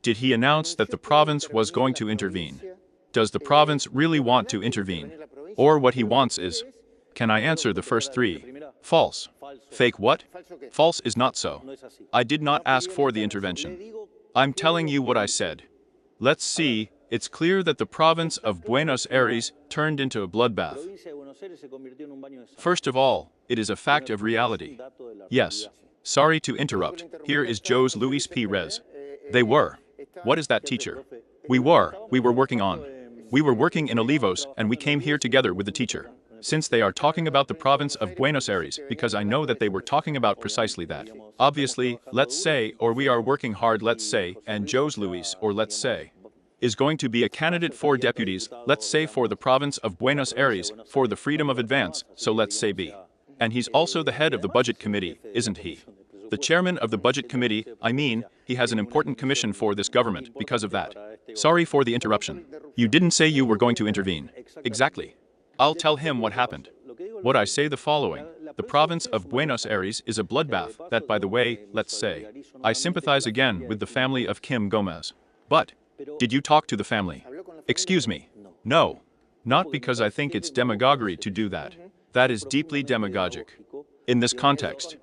Did he announce that the province was going to intervene? Does the province really want to intervene? Or what he wants is... Can I answer the first 3? False. Fake what? False is not so. I did not ask for the intervention. I'm telling you what I said. Let's see, It's clear that the province of Buenos Aires turned into a bloodbath. First of all, it is a fact of reality. Yes. Sorry to interrupt. Here is Joe's Luis P. Rez. They were. What is that, teacher? We were working on. We were working in Olivos, and we came here together with the teacher. Since they are talking about the province of Buenos Aires, because I know that they were talking about precisely that. Obviously, let's say, or we are working hard, let's say, and Joe's Luis, or let's say, is going to be a candidate for deputies, let's say for the province of Buenos Aires, for the freedom of advance, so let's say B. And he's also the head of the budget committee, isn't he? The chairman of the budget committee, I mean, he has an important commission for this government because of that. Sorry for the interruption. You didn't say you were going to intervene. Exactly. I'll tell him what happened. What I say the following. The province of Buenos Aires is a bloodbath that, by the way, let's say, I sympathize again with the family of Kim Gomez. But, did you talk to the family? Excuse me. No. Not because I think it's demagoguery to do that. That is deeply demagogic. In this context,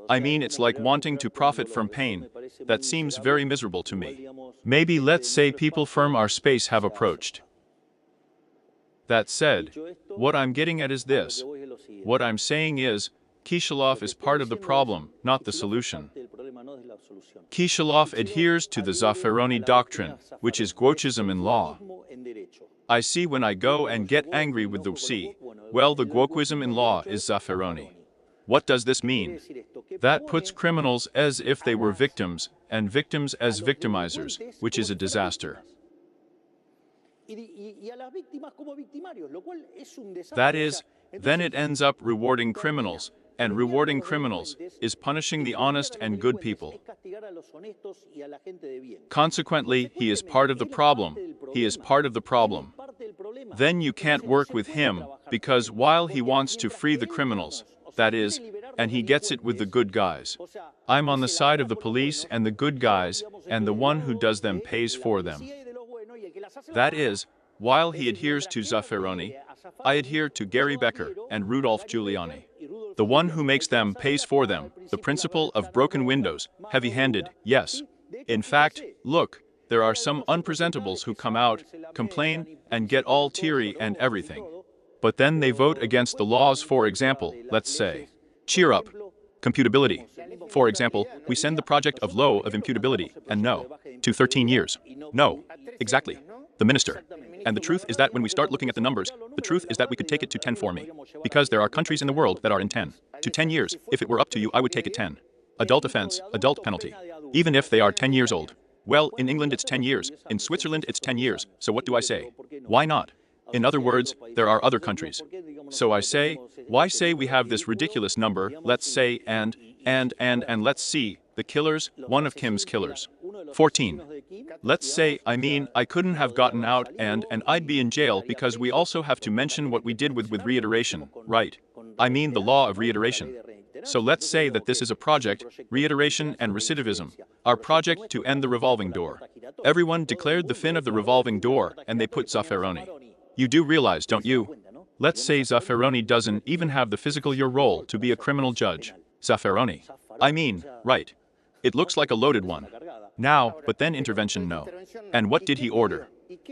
I mean it's like wanting to profit from pain. That seems very miserable to me. Maybe let's say people from our space have approached. That said, what I'm getting at is this. What I'm saying is, Kitchhoff is part of the problem, not the solution. Kitchhoff adheres to the Zaffaroni doctrine, which is Guochism in law. I see when I go and get angry with the C, well, the Guoquism in law is Zaffaroni. What does this mean? That puts criminals as if they were victims, and victims as victimizers, which is a disaster. That is, then it ends up rewarding criminals, and rewarding criminals is punishing the honest and good people. Consequently, he is part of the problem. He is part of the problem. Then you can't work with him, because while he wants to free the criminals, that is, and he gets it with the good guys. I'm on the side of the police and the good guys, and the one who does them pays for them. That is, while he adheres to Zaffaroni, I adhere to Gary Becker and Rudolph Giuliani. The one who makes them pays for them, the principle of broken windows, heavy-handed, yes. In fact, look, there are some unpresentables who come out, complain, and get all teary and everything. But then they vote against the laws, for example, let's say. Cheer up. Computability. For example, we send the project of law of imputability, and no, to 13 years. No, exactly. The minister. And the truth is that when we start looking at the numbers, the truth is that we could take it to 10 for me. Because there are countries in the world that are in 10. To 10 years, if it were up to you, I would take it 10. Adult offense, adult penalty. Even if they are 10 years old. Well, in England it's 10 years, in Switzerland it's 10 years, so what do I say? Why not? In other words, there are other countries. So I say, why say we have this ridiculous number, let's say, and let's see, the killers, one of Kim's killers. 14. Let's say, I mean, I couldn't have gotten out and I'd be in jail because we also have to mention what we did with reiteration, right? I mean the law of reiteration. So let's say that this is a project, reiteration and recidivism, our project to end the revolving door. Everyone declared the fin of the revolving door and they put Zaffaroni. You do realize, don't you? Let's say Zaffaroni doesn't even have the physical your role to be a criminal judge. Zaffaroni. I mean, right. It looks like a loaded one. Now, but then intervention, no. And what did he order?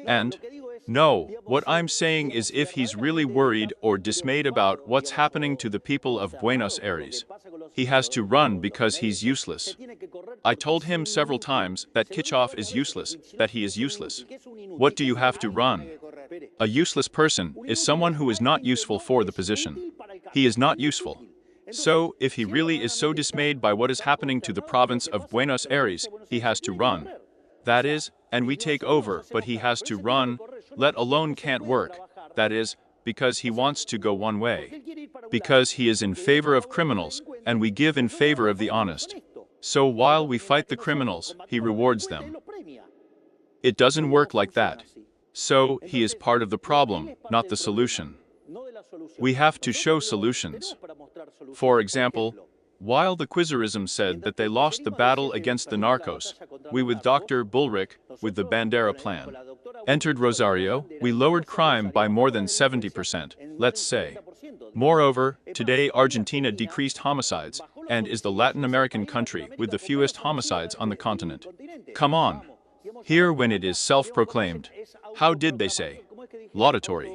And? No, what I'm saying is if he's really worried or dismayed about what's happening to the people of Buenos Aires, he has to run because he's useless. I told him several times that Kitchhoff is useless, that he is useless. What do you have to run? A useless person is someone who is not useful for the position. He is not useful. So, if he really is so dismayed by what is happening to the province of Buenos Aires, he has to run. That is, and we take over, but he has to run, let alone can't work, that is, because he wants to go one way. Because he is in favor of criminals, and we give in favor of the honest. So while we fight the criminals, he rewards them. It doesn't work like that. So, he is part of the problem, not the solution. We have to show solutions. For example, while the Quizzerism said that they lost the battle against the narcos, we with Dr. Bullrich, with the Bandera plan, entered Rosario, we lowered crime by more than 70%, let's say. Moreover, today Argentina decreased homicides, and is the Latin American country with the fewest homicides on the continent. Come on. Here when it is self-proclaimed. How did they say? Laudatory.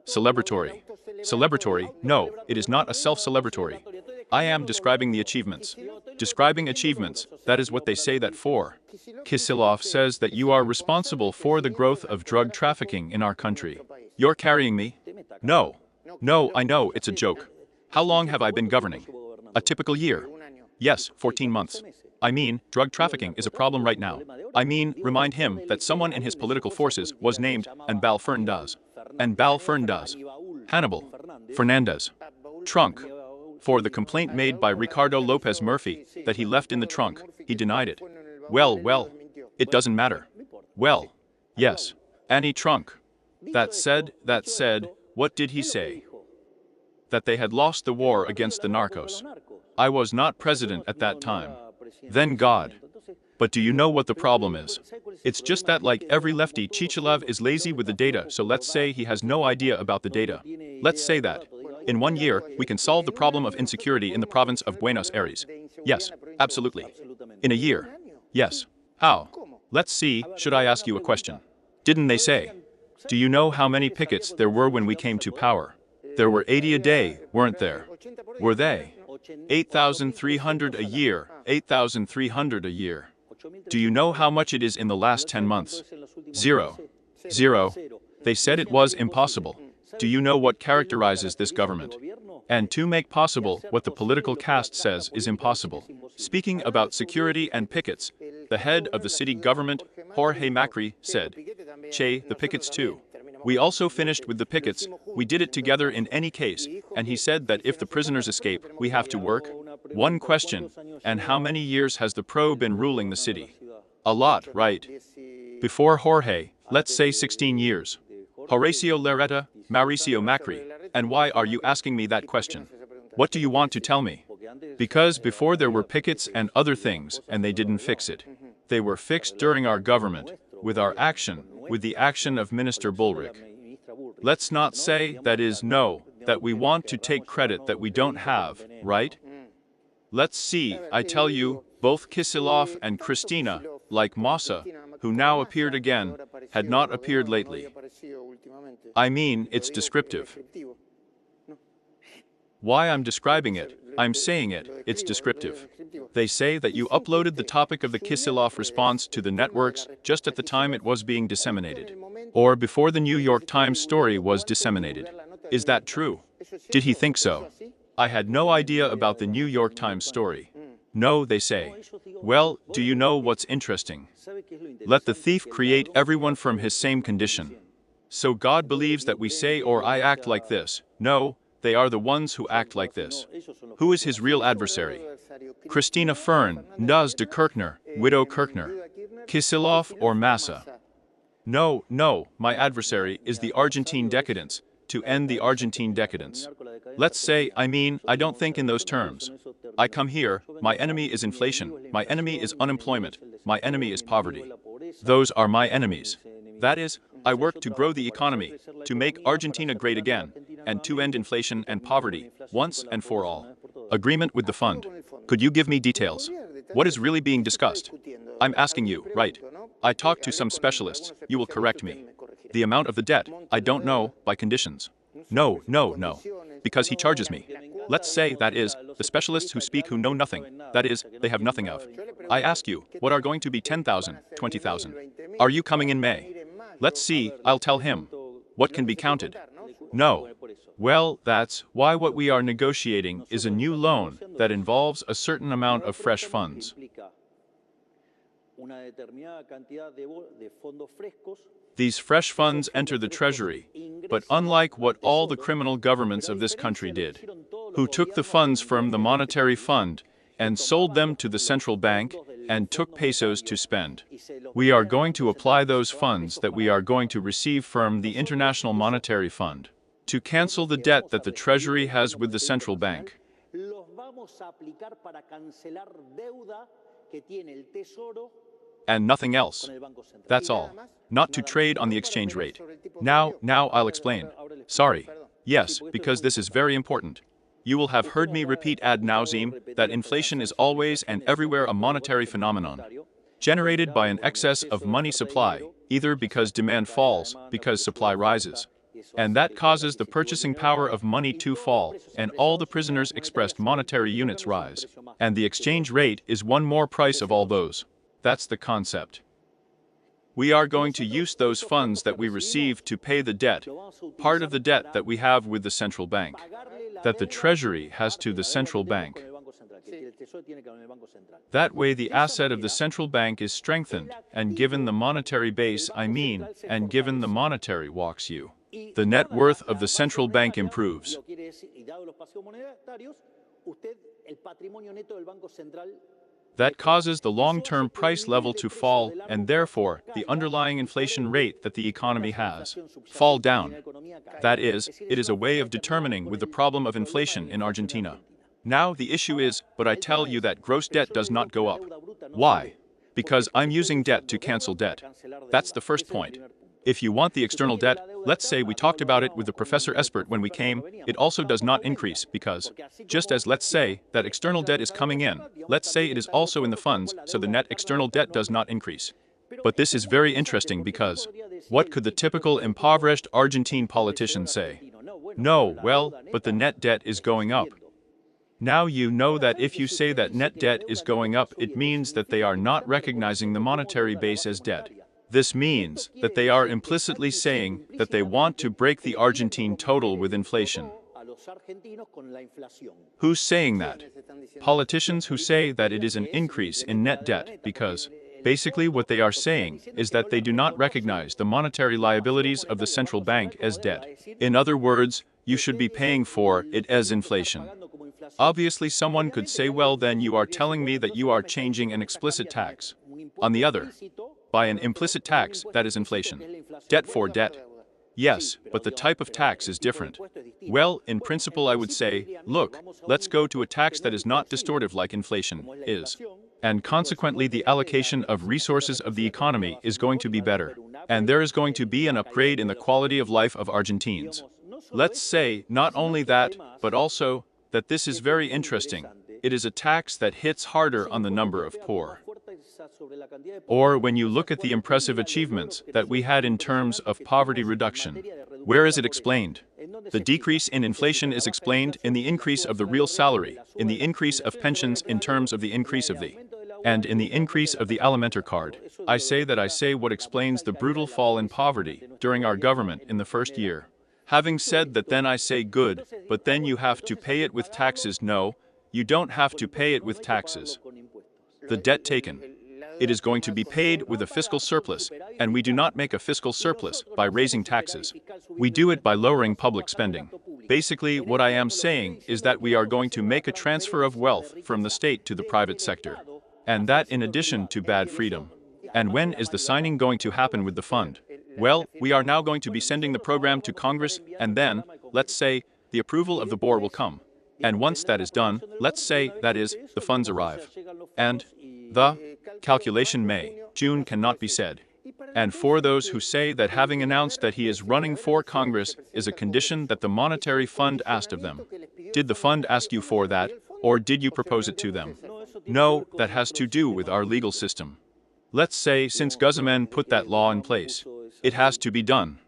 Celebratory. Celebratory, no, it is not a self-celebratory. I am describing the achievements. Describing achievements, that is what they say that for. Kitchhoff says that you are responsible for the growth of drug trafficking in our country. You're carrying me? No. No, I know, it's a joke. How long have I been governing? A typical year. Yes, 14 months. I mean, drug trafficking is a problem right now. I mean, remind him that someone in his political forces was named Anibal Fernandez. Anibal Fernandez. Hannibal. Fernandez. Trunk. For the complaint made by Ricardo Lopez Murphy that he left in the trunk, he denied it. Well, it doesn't matter. Well, yes. And he trunk. That said, what did he say? That they had lost the war against the narcos. I was not president at that time. Then God. But do you know what the problem is? It's just that like every lefty, Kitchhoff is lazy with the data, so let's say he has no idea about the data. Let's say that. In 1 year, we can solve the problem of insecurity in the province of Buenos Aires. Yes, absolutely. In a year. Yes. How? Let's see, should I ask you a question? Didn't they say? Do you know how many pickets there were when we came to power? There were 80 a day, weren't there? Were they? 8,300 a year, 8,300 a year. Do you know how much it is in the last 10 months? Zero. Zero. They said it was impossible. Do you know what characterizes this government? And to make possible what the political caste says is impossible. Speaking about security and pickets, the head of the city government, Jorge Macri, said, "Che, the pickets too. We also finished with the pickets, we did it together in any case, and he said that if the prisoners escape, we have to work." One question, and how many years has the PRO been ruling the city? A lot, right? Before Jorge, let's say 16 years. Horacio Larreta, Mauricio Macri, and why are you asking me that question? What do you want to tell me? Because before there were pickets and other things, and they didn't fix it. They were fixed during our government, with our action, with the action of Minister Bullrich. Let's not say, that we want to take credit that we don't have, right? Let's see, I tell you, both Kitchhoff and Cristina, like Massa, who now appeared again, had not appeared lately. I mean, it's descriptive. Why I'm describing it, I'm saying it, it's descriptive. They say that you uploaded the topic of the Kitchhoff response to the networks just at the time it was being disseminated. Or before the New York Times story was disseminated. Is that true? Did he think so? I had no idea about the New York Times story. No, they say. Well, do you know what's interesting? Let the thief create everyone from his same condition. So God believes that we say or I act like this. No, they are the ones who act like this. Who is his real adversary? Cristina Fernandez de Kirchner, widow Kirchner. Kitchhoff or Massa? No, my adversary is the Argentine decadence, to end the Argentine decadence. Let's say, I don't think in those terms. I come here, my enemy is inflation, my enemy is unemployment, my enemy is poverty. Those are my enemies. That is, I work to grow the economy, to make Argentina great again, and to end inflation and poverty, once and for all. Agreement with the fund. Could you give me details? What is really being discussed? I'm asking you, right? I talked to some specialists, you will correct me. The amount of the debt, I don't know, by conditions. No. Because he charges me. Let's say, that is, the specialists who speak who know nothing, that is, they have nothing of. I ask you, what are going to be 10,000, 20,000? Are you coming in May? Let's see, I'll tell him. What can be counted? No. Well, that's why what we are negotiating is a new loan that involves a certain amount of fresh funds. These fresh funds enter the treasury, but unlike what all the criminal governments of this country did, who took the funds from the monetary fund and sold them to the central bank and took pesos to spend. We are going to apply those funds that we are going to receive from the International Monetary Fund to cancel the debt that the treasury has with the central bank. And nothing else. That's all. Not to trade on the exchange rate. Now I'll explain. Sorry. Yes, because this is very important. You will have heard me repeat ad nauseam that inflation is always and everywhere a monetary phenomenon. generated by an excess of money supply, either because demand falls, because supply rises. And that causes the purchasing power of money to fall, and all the prisoners' expressed monetary units rise. And the exchange rate is one more price of all those. That's the concept. We are going to use those funds that we receive to pay the debt, part of the debt that we have with the central bank, that the Treasury has to the central bank. That way the asset of the central bank is strengthened, and given the monetary base, and given the monetary walks you, the net worth of the central bank improves. That causes the long-term price level to fall, and therefore, the underlying inflation rate that the economy has fall down. That is, it is a way of determining with the problem of inflation in Argentina. Now the issue is, but I tell you that gross debt does not go up. Why? Because I'm using debt to cancel debt. That's the first point. If you want the external debt, let's say we talked about it with the Professor Espert when we came, it also does not increase because, just as let's say that external debt is coming in, let's say it is also in the funds, so the net external debt does not increase. But this is very interesting because, what could the typical impoverished Argentine politician say? No, well, but the net debt is going up. Now you know that if you say that net debt is going up, it means that they are not recognizing the monetary base as debt. This means that they are implicitly saying that they want to break the Argentine total with inflation. Who's saying that? Politicians who say that it is an increase in net debt because, basically what they are saying is that they do not recognize the monetary liabilities of the central bank as debt. In other words, you should be paying for it as inflation. Obviously someone could say, well then you are telling me that you are changing an explicit tax. On the other, by an implicit tax, that is inflation. Debt for debt. Yes, but the type of tax is different. Well, in principle I would say, look, let's go to a tax that is not distortive like inflation is. And consequently the allocation of resources of the economy is going to be better. And there is going to be an upgrade in the quality of life of Argentines. Let's say not only that, but also that this is very interesting. It is a tax that hits harder on the number of poor. Or when you look at the impressive achievements that we had in terms of poverty reduction, where is it explained? The decrease in inflation is explained in the increase of the real salary, in the increase of pensions in terms of the increase of the, and in the increase of the alimenter card. I say what explains the brutal fall in poverty during our government in the first year. Having said that, then I say good, but then you have to pay it with taxes. No, you don't have to pay it with taxes. The debt taken. It is going to be paid with a fiscal surplus, and we do not make a fiscal surplus by raising taxes. We do it by lowering public spending. Basically, what I am saying is that we are going to make a transfer of wealth from the state to the private sector. And that in addition to bad freedom. And when is the signing going to happen with the fund? Well, we are now going to be sending the program to Congress, and then, let's say, the approval of the board will come. And once that is done, let's say, that is, the funds arrive. And the calculation May, June cannot be said. And for those who say that having announced that he is running for Congress is a condition that the monetary fund asked of them. Did the fund ask you for that, or did you propose it to them? No, that has to do with our legal system. Let's say since Guzman put that law in place, it has to be done.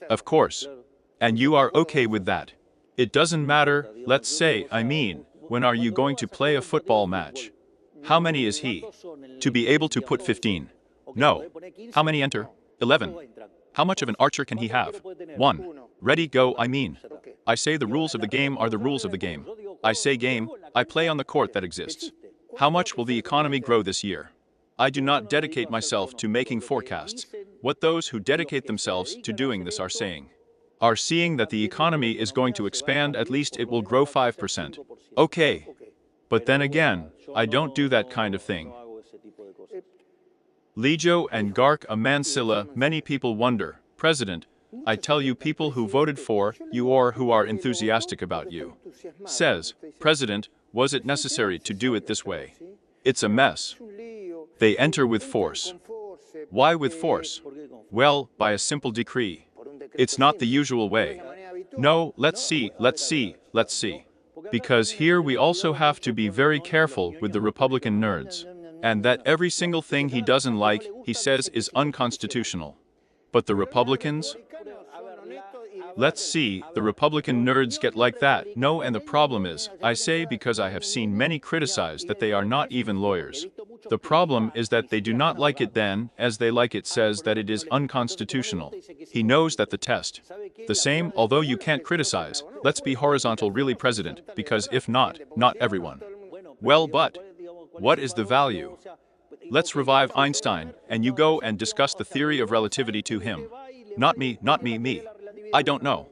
Of course. And you are okay with that. It doesn't matter, let's say, when are you going to play a football match? How many is he? To be able to put 15. No. How many enter? 11. How much of an archer can he have? 1. Ready, go, I say the rules of the game are the rules of the game. I say game, I play on the court that exists. How much will the economy grow this year? I do not dedicate myself to making forecasts. What those who dedicate themselves to doing this are saying. Are seeing that the economy is going to expand, at least it will grow 5%. Okay. But then again, I don't do that kind of thing. Lijo and Garc Amancilla, many people wonder, President, I tell you people who voted for you or who are enthusiastic about you. Says, President, was it necessary to do it this way? It's a mess. They enter with force. Why with force? Well, by a simple decree. It's not the usual way. No, let's see. Because here we also have to be very careful with the Republican nerds. and that every single thing he doesn't like, he says is unconstitutional. But the Republicans? Let's see, the Republican nerds get like that. No, and the problem is, I say because I have seen many criticize that they are not even lawyers. The problem is that they do not like it then, as they like it says that it is unconstitutional. He knows that the test. The same, although you can't criticize, let's be horizontal really president, because if not, not everyone. Well, but what is the value? Let's revive Einstein, and you go and discuss the theory of relativity to him. Not me, me. I don't know.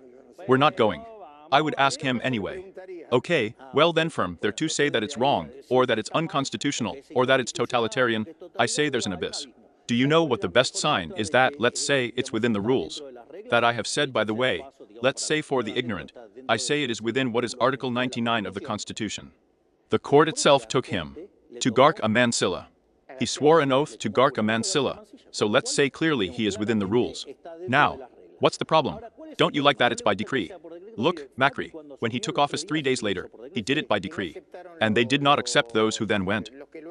We're not going. I would ask him anyway. Okay, well then they're to say that it's wrong, or that it's unconstitutional, or that it's totalitarian. I say there's an abyss. Do you know what the best sign is that, let's say, it's within the rules? That I have said, by the way, let's say for the ignorant, I say it is within what is Article 99 of the Constitution. The court itself took him to Gark a Mansilla. He swore an oath to Gark a Mansilla, so let's say clearly he is within the rules. Now, what's the problem? Don't you like that it's by decree? Look, Macri, when he took office 3 days later, he did it by decree. And they did not accept those who then went.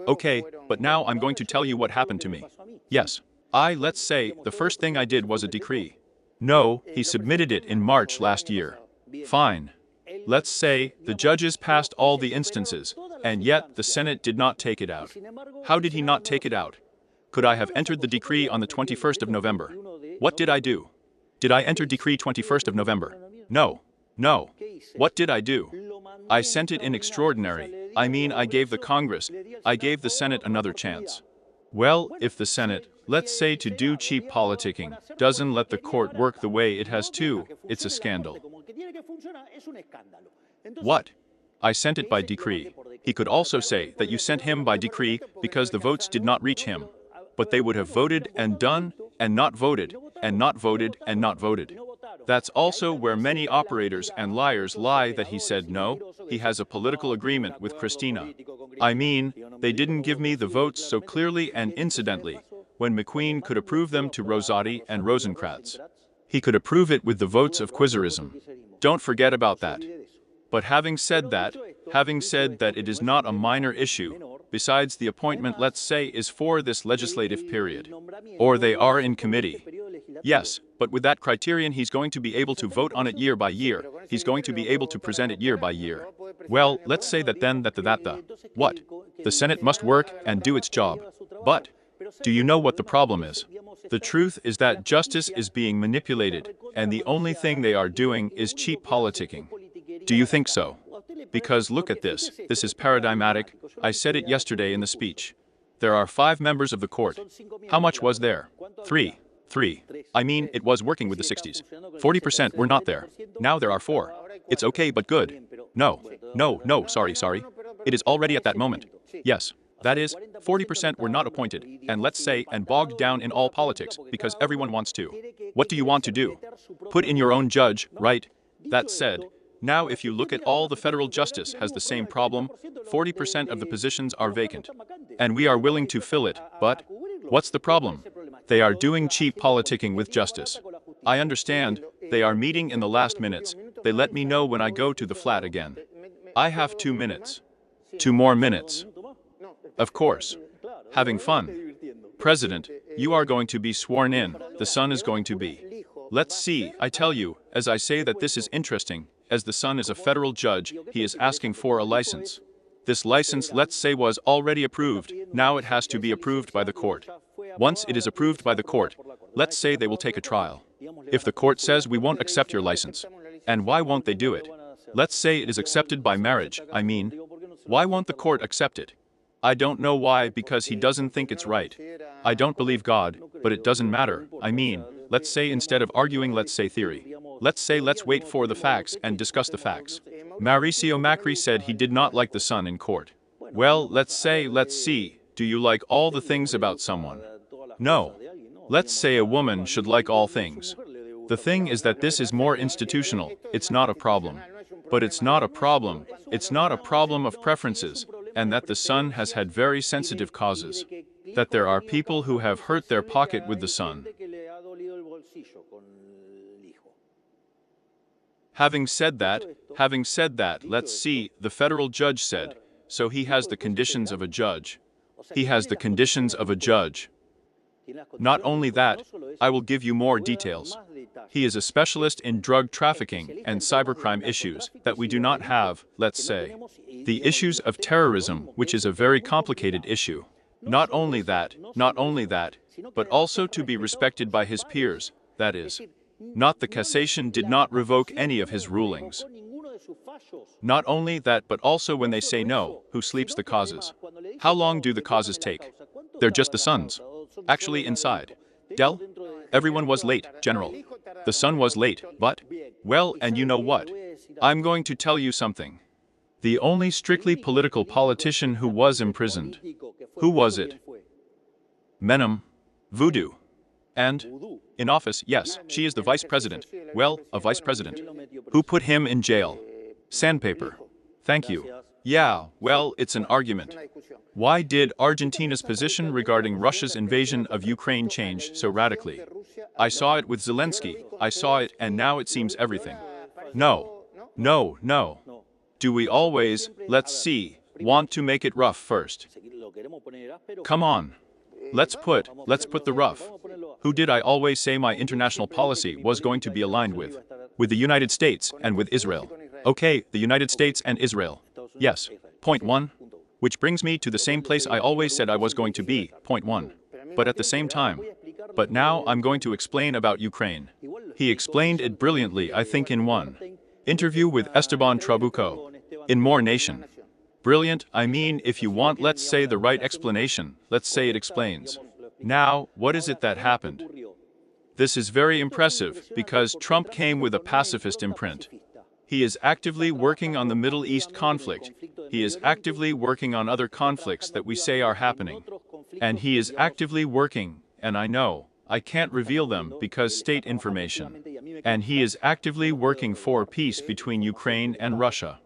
Okay, but now I'm going to tell you what happened to me. Yes, let's say, the first thing I did was a decree. No, he submitted it in March last year. Fine. Let's say, the judges passed all the instances, and yet the Senate did not take it out. How did he not take it out? Could I have entered the decree on the 21st of November? What did I do? Did I enter decree 21st of November? No. What did I do? I sent it in extraordinary. I mean, I gave the Congress, I gave the Senate another chance. Well, if the Senate, let's say to do cheap politicking, doesn't let the court work the way it has to, it's a scandal. What? I sent it by decree. He could also say that you sent him by decree because the votes did not reach him. But they would have voted and done, and not voted, and not voted, and not voted. That's also where many operators and liars lie that he said no, he has a political agreement with Christina. I mean, they didn't give me the votes so clearly and incidentally, when McQueen could approve them to Rosati and Rosencrantz. He could approve it with the votes of Quizerism. Don't forget about that. But having said that it is not a minor issue, besides the appointment, let's say, is for this legislative period. Or they are in committee. Yes, but with that criterion he's going to be able to vote on it year by year, he's going to be able to present it year by year. Well, let's say that then what? The Senate must work and do its job. But, do you know what the problem is? The truth is that justice is being manipulated, and the only thing they are doing is cheap politicking. Do you think so? Because look at this is paradigmatic. I said it yesterday in the speech. There are 5 members of the court. How much was there? 3. I mean, it was working with the 60s. 40% were not there. Now there are 4. It's okay but good. No, sorry. It is already at that moment. Yes. That is, 40% were not appointed, and let's say, and bogged down in all politics, because everyone wants to. What do you want to do? Put in your own judge, right? That said, now if you look at all the federal justice has the same problem, 40% of the positions are vacant. And we are willing to fill it, but what's the problem? They are doing cheap politicking with justice. I understand, they are meeting in the last minutes. They let me know when I go to the flat again. I have 2 minutes. 2 more minutes. Of course. Having fun. President, you are going to be sworn in, the son is going to be. Let's see, I tell you, as I say that this is interesting, as the son is a federal judge, he is asking for a license. This license, let's say, was already approved, now it has to be approved by the court. Once it is approved by the court, let's say they will take a trial. If the court says we won't accept your license, and why won't they do it? Let's say it is accepted by marriage, I mean, why won't the court accept it? I don't know why, because he doesn't think it's right. I don't believe God, but it doesn't matter. I mean, let's say instead of arguing, let's say theory. Let's say let's wait for the facts and discuss the facts. Mauricio Macri said he did not like the son in court. Well, let's see, do you like all the things about someone? No. Let's say a woman should like all things. The thing is that this is more institutional, it's not a problem. But it's not a problem of preferences, and that the son has had very sensitive causes. That there are people who have hurt their pocket with the son. Having said that, let's see, the federal judge said, so he has the conditions of a judge. He has the conditions of a judge. Not only that, I will give you more details. He is a specialist in drug trafficking and cybercrime issues that we do not have, let's say. The issues of terrorism, which is a very complicated issue. Not only that, but also to be respected by his peers, that is. Not the cassation did not revoke any of his rulings. Not only that, but also when they say no, who sleeps the causes? How long do the causes take? They're just the sons. Actually inside. Del? Everyone was late, General. The son was late, but? Well, and you know what? I'm going to tell you something. The only strictly political politician who was imprisoned. Who was it? Menem. Voodoo. And? In office, yes, she is the vice president. Well, a vice president. Who put him in jail? Sandpaper. Thank you. Yeah, well, it's an argument. Why did Argentina's position regarding Russia's invasion of Ukraine change so radically? I saw it with Zelensky, I saw it, and now it seems everything. No. Do we always, let's see, want to make it rough first? Come on. Let's put the rough. Who did I always say my international policy was going to be aligned with? With the United States and with Israel. Okay, the United States and Israel. Yes. Point 1. Which brings me to the same place I always said I was going to be, point 1. But at the same time. But now I'm going to explain about Ukraine. He explained it brilliantly, I think, in one interview with Esteban Trabuco. In More Nation. Brilliant, I mean, if you want, let's say, the right explanation, let's say it explains. Now, what is it that happened? This is very impressive, because Trump came with a pacifist imprint. He is actively working on the Middle East conflict. He is actively working on other conflicts that we say are happening. And he is actively working, and I know, I can't reveal them because state information. And he is actively working for peace between Ukraine and Russia.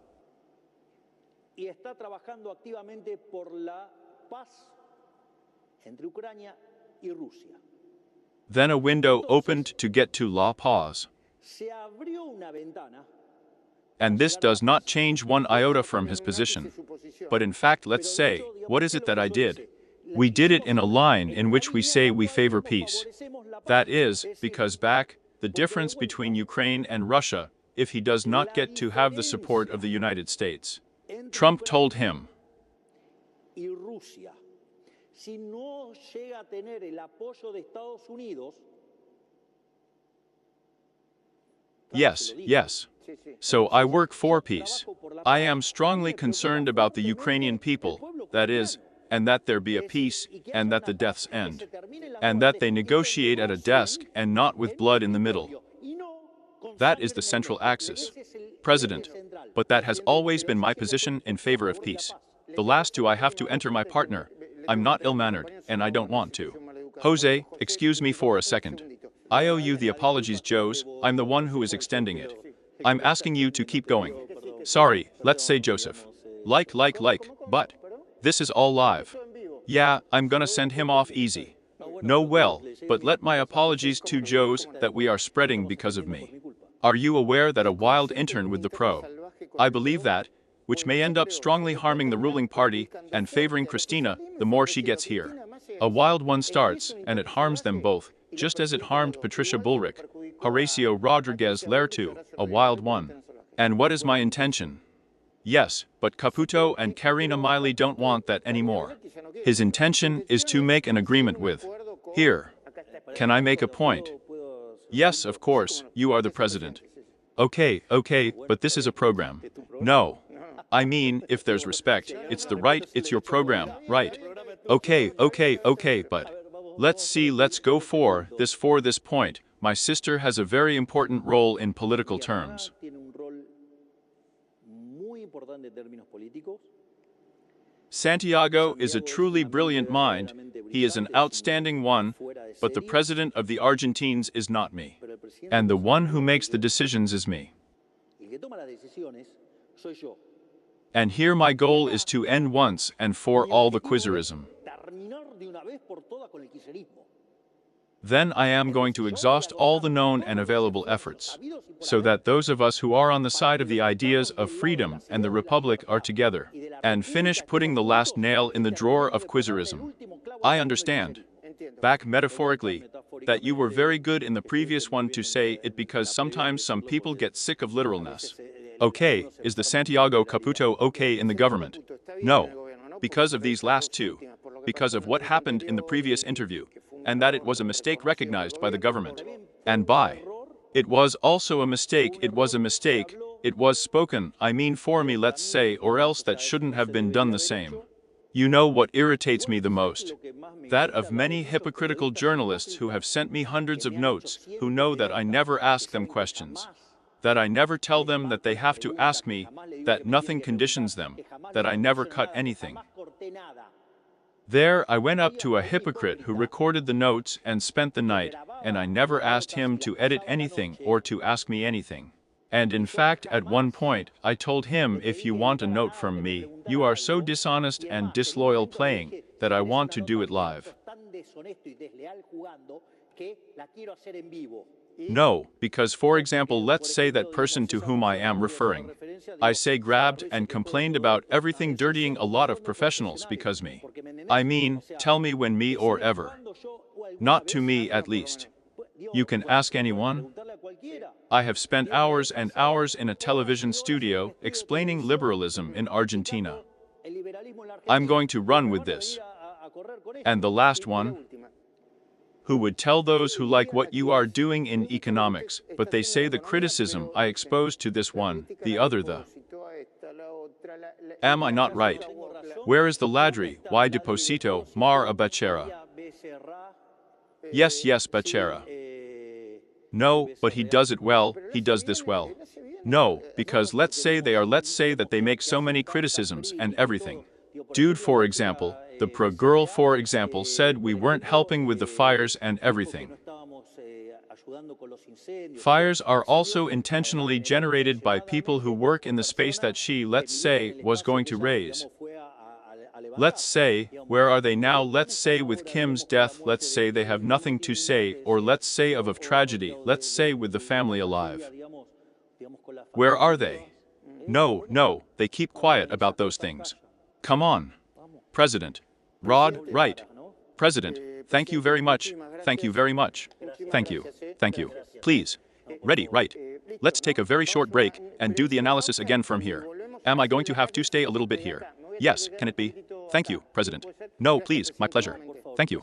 Then a window opened to get to la paz. And this does not change one iota from his position. But in fact, let's say, what is it that I did? We did it in a line in which we say we favor peace. That is, because back, the difference between Ukraine and Russia, if he does not get to have the support of the United States. Trump told him, yes. So I work for peace. I am strongly concerned about the Ukrainian people, that is, and that there be a peace, and that the deaths end. And that they negotiate at a desk and not with blood in the middle. That is the central axis. President. But that has always been my position in favor of peace. The last two I have to enter my partner. I'm not ill-mannered, and I don't want to. Jose, excuse me for a second. I owe you the apologies, Joes, I'm the one who is extending it. I'm asking you to keep going. Sorry, let's say Joseph. But this is all live. Yeah, I'm gonna send him off easy. No, well, but let my apologies to Joes that we are spreading because of me. Are you aware that a wild intern with the pro? I believe that, which may end up strongly harming the ruling party and favoring Christina the more she gets here. A wild one starts, and it harms them both, just as it harmed Patricia Bullrich, Horacio Rodriguez Lertu, a wild one. And what is my intention? Yes, but Caputo and Karina Milei don't want that anymore. His intention is to make an agreement with. Here. Can I make a point? Yes, of course, you are the president. Okay, but this is a program. No. I mean, if there's respect, it's the right, it's your program, right? Okay, but let's see, let's go for this point. My sister has a very important role in political terms. Santiago is a truly brilliant mind, he is an outstanding one, but the president of the Argentines is not me. And the one who makes the decisions is me. And here my goal is to end once and for all the quizerism. Then I am going to exhaust all the known and available efforts, so that those of us who are on the side of the ideas of freedom and the republic are together. and finish putting the last nail in the drawer of quizzerism. I understand, back metaphorically, that you were very good in the previous one to say it because sometimes some people get sick of literalness. Okay, is the Santiago Caputo okay in the government? No. Because of these last two. Because of what happened in the previous interview, and that it was a mistake recognized by the government. And by. It was also a mistake, it was a mistake, it was spoken, I mean for me let's say, or else that shouldn't have been done the same. You know what irritates me the most? That of many hypocritical journalists who have sent me hundreds of notes, who know that I never ask them questions. That I never tell them that they have to ask me, that nothing conditions them, that I never cut anything. There I went up to a hypocrite who recorded the notes and spent the night, and I never asked him to edit anything or to ask me anything. And in fact, at one point, I told him, if you want a note from me, you are so dishonest and disloyal playing, that I want to do it live. No, because for example, let's say that person to whom I am referring. I say grabbed and complained about everything dirtying a lot of professionals because me. I mean, tell me when me or ever. Not to me at least. You can ask anyone. I have spent hours and hours in a television studio explaining liberalism in Argentina. I'm going to run with this. And the last one? Who would tell those who like what you are doing in economics, but they say the criticism I exposed to this one, the other the. Am I not right? Where is the ladri? Why deposito, mar a bachera? Yes, bachera. No, but he does it well, he does this well. No, because let's say that they make so many criticisms and everything. Dude, for example, the pro girl, for example, said we weren't helping with the fires and everything. Fires are also intentionally generated by people who work in the space that she, let's say, was going to raise. Let's say, where are they now? Let's say with Kim's death, let's say they have nothing to say, or let's say of tragedy, let's say with the family alive. Where are they? No, they keep quiet about those things. Come on. President. Rod, right. President, thank you very much, thank you very much. Thank you. Please. Ready, right. Let's take a very short break and do the analysis again from here. Am I going to have to stay a little bit here? Yes, can it be? Thank you, President. No, please, my pleasure. Thank you.